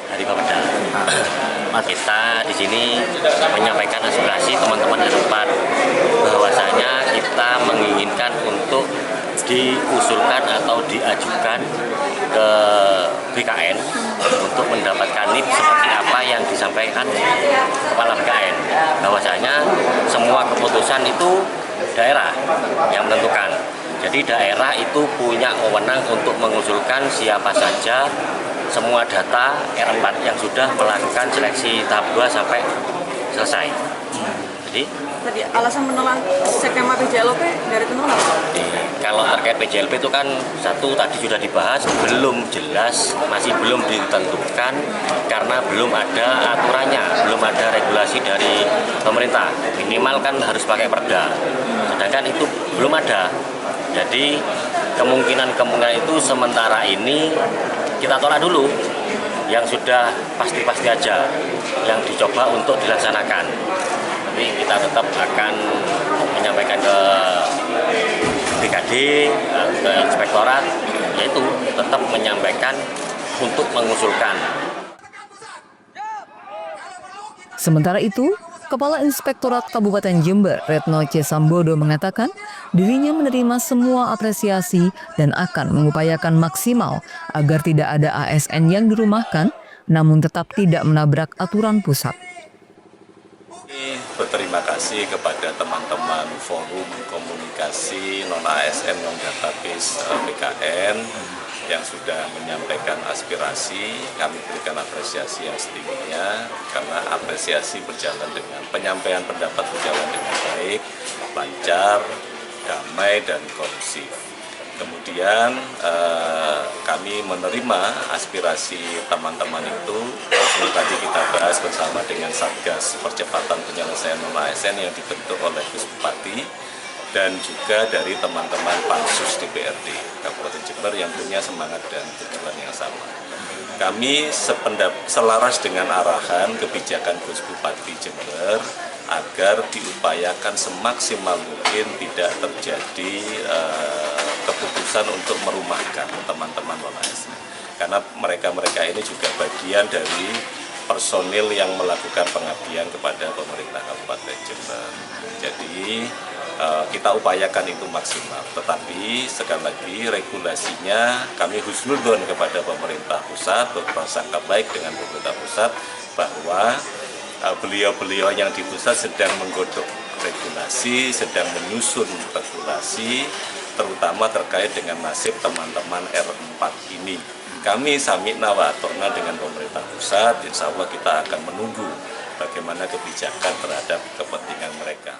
Dari Bapeda, kita di sini menyampaikan aspirasi teman-teman R4 bahwasanya kita menginginkan untuk diusulkan atau diajukan ke BKN untuk mendapatkan NIP seperti apa yang disampaikan Kepala BKN, bahwasanya semua keputusan itu daerah yang menentukan. Jadi daerah itu punya wewenang untuk mengusulkan siapa saja semua data R4 yang sudah melakukan seleksi tahap 2 sampai selesai. Jadi tadi alasan menolak skema PJLP dari teman Kalau terkait PJLP itu kan satu tadi sudah dibahas, belum jelas, masih belum ditentukan karena belum ada aturannya, belum ada regulasi dari pemerintah. Minimal kan harus pakai perda, sedangkan itu belum ada. Jadi kemungkinan itu sementara ini kita tolak dulu. Yang sudah pasti-pasti aja, yang dicoba untuk dilaksanakan. Tapi kita tetap akan menyampaikan ke BKD, ke Inspektorat, yaitu tetap menyampaikan untuk mengusulkan. Sementara itu, Kepala Inspektorat Kabupaten Jember, Retno C. Sambodo mengatakan dirinya menerima semua apresiasi dan akan mengupayakan maksimal agar tidak ada ASN yang dirumahkan, namun tetap tidak menabrak aturan pusat. Berterima kasih kepada teman-teman Forum Komunikasi Non-ASN Non-Database PKN yang sudah menyampaikan aspirasi. Kami berikan apresiasi yang setingginya karena apresiasi berjalan dengan penyampaian pendapat berjalan dengan baik, lancar, damai, dan kondusif. Kemudian kami menerima aspirasi teman-teman itu. Ini tadi kita bahas bersama dengan Satgas Percepatan Penyelesaian Non-ASN yang dibentuk oleh Gus Bupati dan juga dari teman-teman Pansus DPRD Kabupaten Jember yang punya semangat dan tujuan yang sama. Kami selaras dengan arahan kebijakan Gus Bupati Jember agar diupayakan semaksimal mungkin tidak terjadi keputusan untuk merumahkan teman-teman non-ASN. Karena mereka-mereka ini juga bagian dari personil yang melakukan pengabdian kepada pemerintah Kabupaten Jember. Jadi kita upayakan itu maksimal, tetapi sekali lagi regulasinya kami husnudzon kepada pemerintah pusat, berprasangka baik dengan pemerintah pusat bahwa beliau-beliau yang di pusat sedang menggodok regulasi, sedang menyusun regulasi, terutama terkait dengan nasib teman-teman R4 ini. Kami samikna wa atorna dengan pemerintah pusat, insya Allah kita akan menunggu bagaimana kebijakan terhadap kepentingan mereka.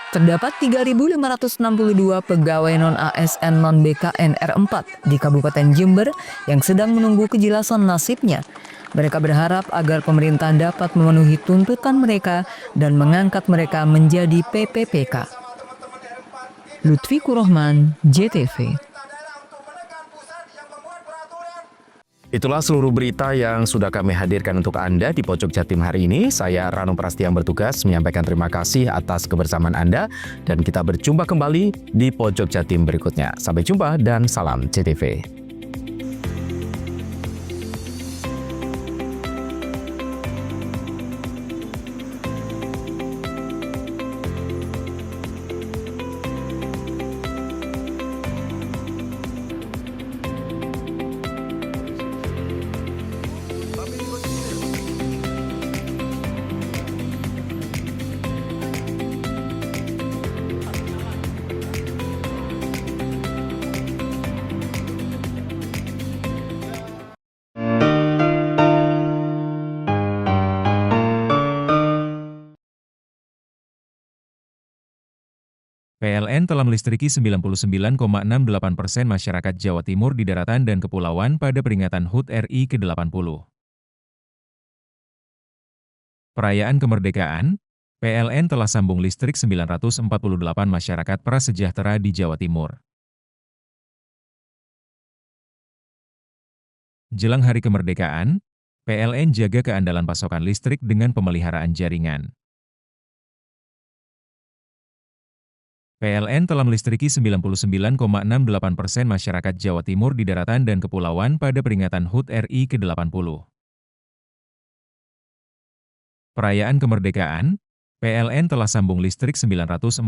Terdapat 3.562 pegawai non-ASN non-BKN R4 di Kabupaten Jember yang sedang menunggu kejelasan nasibnya. Mereka berharap agar pemerintah dapat memenuhi tuntutan mereka dan mengangkat mereka menjadi PPPK. Lutfi Kurohman, JTV. Itulah seluruh berita yang sudah kami hadirkan untuk Anda di Pojok Jatim hari ini. Saya Rano Prasti yang bertugas menyampaikan terima kasih atas kebersamaan Anda dan kita berjumpa kembali di Pojok Jatim berikutnya. Sampai jumpa dan salam JTV. PLN telah melistriki 99,68% masyarakat Jawa Timur di daratan dan kepulauan pada peringatan HUT RI ke-80. Perayaan kemerdekaan, PLN telah sambung listrik 948 masyarakat prasejahtera di Jawa Timur. Jelang hari kemerdekaan, PLN jaga keandalan pasokan listrik dengan pemeliharaan jaringan. PLN telah melistriki 99,68% masyarakat Jawa Timur di daratan dan kepulauan pada peringatan HUT RI ke-80. Perayaan kemerdekaan, PLN telah sambung listrik 948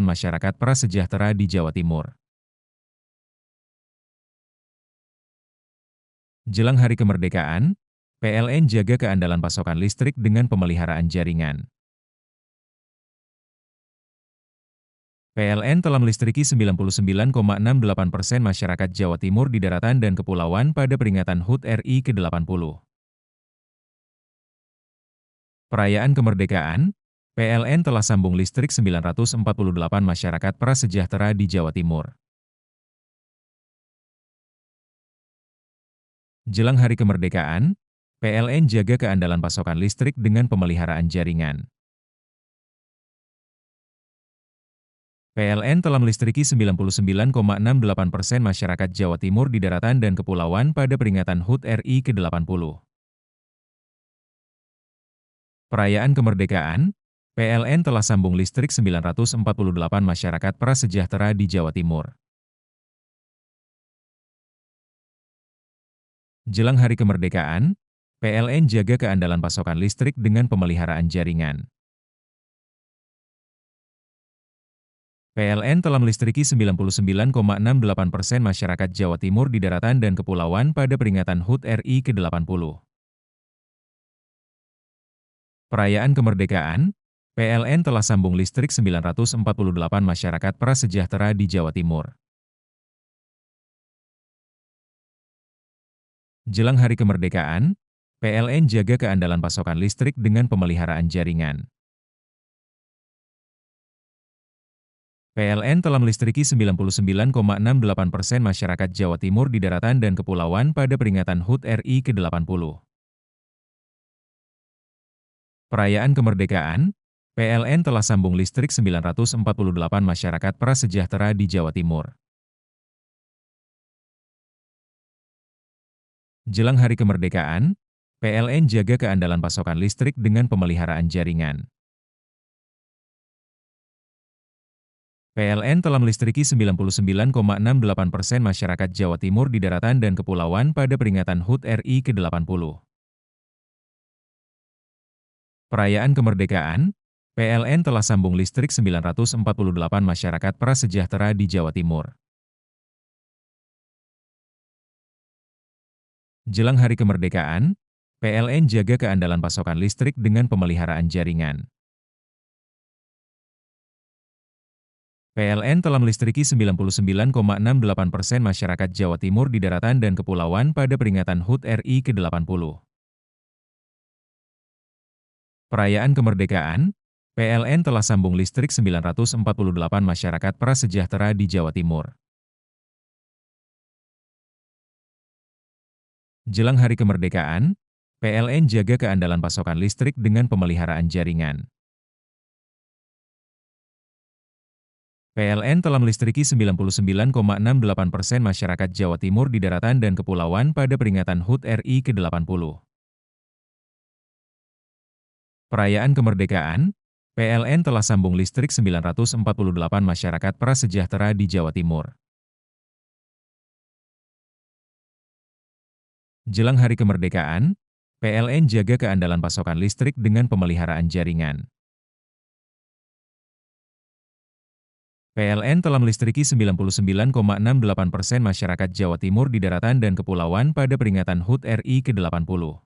masyarakat prasejahtera di Jawa Timur. Jelang hari kemerdekaan, PLN jaga keandalan pasokan listrik dengan pemeliharaan jaringan. PLN telah melistriki 99,68% masyarakat Jawa Timur di daratan dan kepulauan pada peringatan HUT RI ke-80. Perayaan kemerdekaan, PLN telah sambung listrik 948 masyarakat prasejahtera di Jawa Timur. Jelang Hari Kemerdekaan, PLN jaga keandalan pasokan listrik dengan pemeliharaan jaringan. PLN telah melistriki 99,68% masyarakat Jawa Timur di daratan dan kepulauan pada peringatan HUT RI ke-80. Perayaan kemerdekaan, PLN telah sambung listrik 948 masyarakat prasejahtera di Jawa Timur. Jelang Hari Kemerdekaan, PLN jaga keandalan pasokan listrik dengan pemeliharaan jaringan. PLN telah melistriki 99,68% masyarakat Jawa Timur di daratan dan kepulauan pada peringatan HUT RI ke-80. Perayaan kemerdekaan, PLN telah sambung listrik 948 masyarakat prasejahtera di Jawa Timur. Jelang Hari Kemerdekaan, PLN jaga keandalan pasokan listrik dengan pemeliharaan jaringan. PLN telah melistriki 99,68% masyarakat Jawa Timur di daratan dan kepulauan pada peringatan HUT RI ke-80. Perayaan kemerdekaan, PLN telah sambung listrik 948 masyarakat prasejahtera di Jawa Timur. Jelang Hari Kemerdekaan, PLN jaga keandalan pasokan listrik dengan pemeliharaan jaringan. PLN telah melistriki 99,68% masyarakat Jawa Timur di daratan dan kepulauan pada peringatan HUT RI ke-80. Perayaan kemerdekaan, PLN telah sambung listrik 948 masyarakat prasejahtera di Jawa Timur. Jelang Hari Kemerdekaan, PLN jaga keandalan pasokan listrik dengan pemeliharaan jaringan. PLN telah melistriki 99,68% masyarakat Jawa Timur di daratan dan kepulauan pada peringatan HUT RI ke-80. Perayaan kemerdekaan, PLN telah sambung listrik 948 masyarakat prasejahtera di Jawa Timur. Jelang Hari Kemerdekaan, PLN jaga keandalan pasokan listrik dengan pemeliharaan jaringan. PLN telah melistriki 99,68% masyarakat Jawa Timur di daratan dan kepulauan pada peringatan HUT RI ke-80. Perayaan kemerdekaan, PLN telah sambung listrik 948 masyarakat prasejahtera di Jawa Timur. Jelang Hari Kemerdekaan, PLN jaga keandalan pasokan listrik dengan pemeliharaan jaringan. PLN telah melistriki 99,68% masyarakat Jawa Timur di daratan dan kepulauan pada peringatan HUT RI ke-80.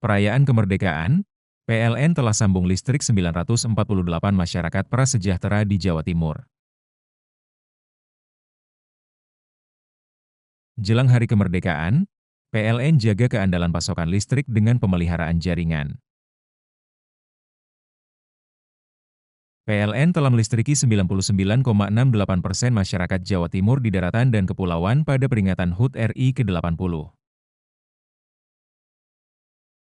Perayaan kemerdekaan, PLN telah sambung listrik 948 masyarakat prasejahtera di Jawa Timur. Jelang Hari Kemerdekaan, PLN jaga keandalan pasokan listrik dengan pemeliharaan jaringan. PLN telah melistriki 99,68% masyarakat Jawa Timur di daratan dan kepulauan pada peringatan HUT RI ke-80.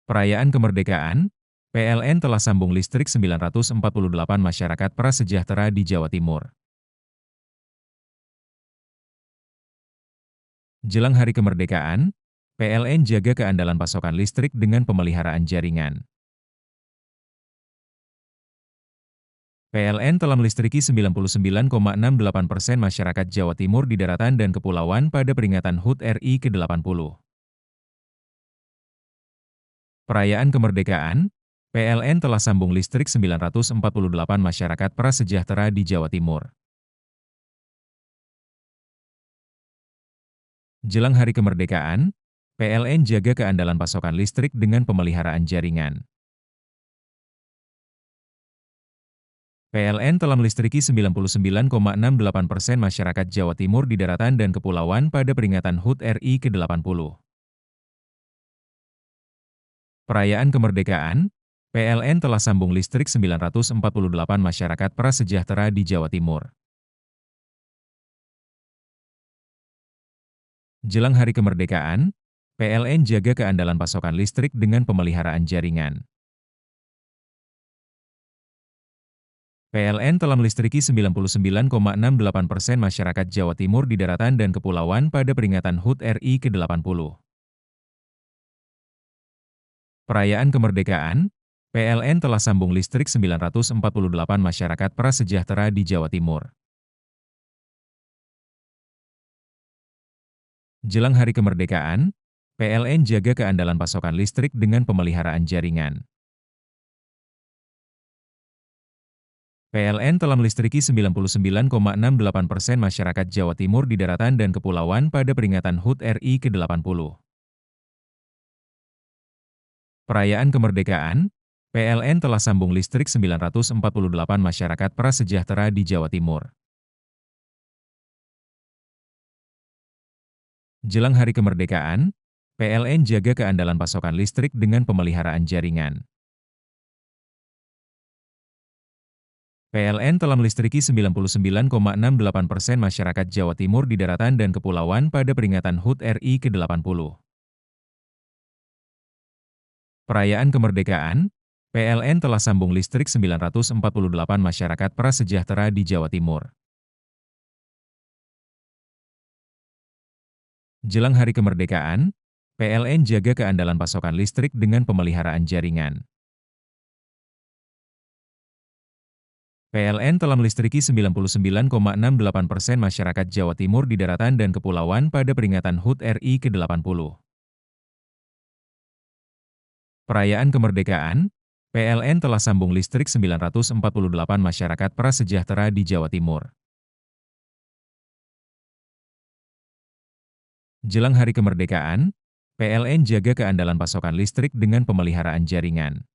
Perayaan kemerdekaan, PLN telah sambung listrik 948 masyarakat prasejahtera di Jawa Timur. Jelang Hari Kemerdekaan, PLN jaga keandalan pasokan listrik dengan pemeliharaan jaringan. PLN telah melistriki 99,68% masyarakat Jawa Timur di daratan dan kepulauan pada peringatan HUT RI ke-80. Perayaan kemerdekaan, PLN telah sambung listrik 948 masyarakat prasejahtera di Jawa Timur. Jelang Hari Kemerdekaan, PLN jaga keandalan pasokan listrik dengan pemeliharaan jaringan. PLN telah melistriki 99,68% masyarakat Jawa Timur di daratan dan kepulauan pada peringatan HUT RI ke-80. Perayaan kemerdekaan, PLN telah sambung listrik 948 masyarakat prasejahtera di Jawa Timur. Jelang Hari Kemerdekaan, PLN jaga keandalan pasokan listrik dengan pemeliharaan jaringan. PLN telah melistriki 99,68% masyarakat Jawa Timur di daratan dan kepulauan pada peringatan HUT RI ke-80. Perayaan kemerdekaan, PLN telah sambung listrik 948 masyarakat prasejahtera di Jawa Timur. Jelang Hari Kemerdekaan, PLN jaga keandalan pasokan listrik dengan pemeliharaan jaringan. PLN telah melistriki 99,68% masyarakat Jawa Timur di daratan dan kepulauan pada peringatan HUT RI ke-80. Perayaan kemerdekaan, PLN telah sambung listrik 948 masyarakat prasejahtera di Jawa Timur. Jelang Hari Kemerdekaan, PLN jaga keandalan pasokan listrik dengan pemeliharaan jaringan. PLN telah melistriki 99,68% masyarakat Jawa Timur di daratan dan kepulauan pada peringatan HUT RI ke-80. Perayaan kemerdekaan, PLN telah sambung listrik 948 masyarakat prasejahtera di Jawa Timur. Jelang Hari Kemerdekaan, PLN jaga keandalan pasokan listrik dengan pemeliharaan jaringan. PLN telah melistriki 99,68% masyarakat Jawa Timur di daratan dan kepulauan pada peringatan HUT RI ke-80. Perayaan kemerdekaan, PLN telah sambung listrik 948 masyarakat prasejahtera di Jawa Timur. Jelang Hari Kemerdekaan, PLN jaga keandalan pasokan listrik dengan pemeliharaan jaringan.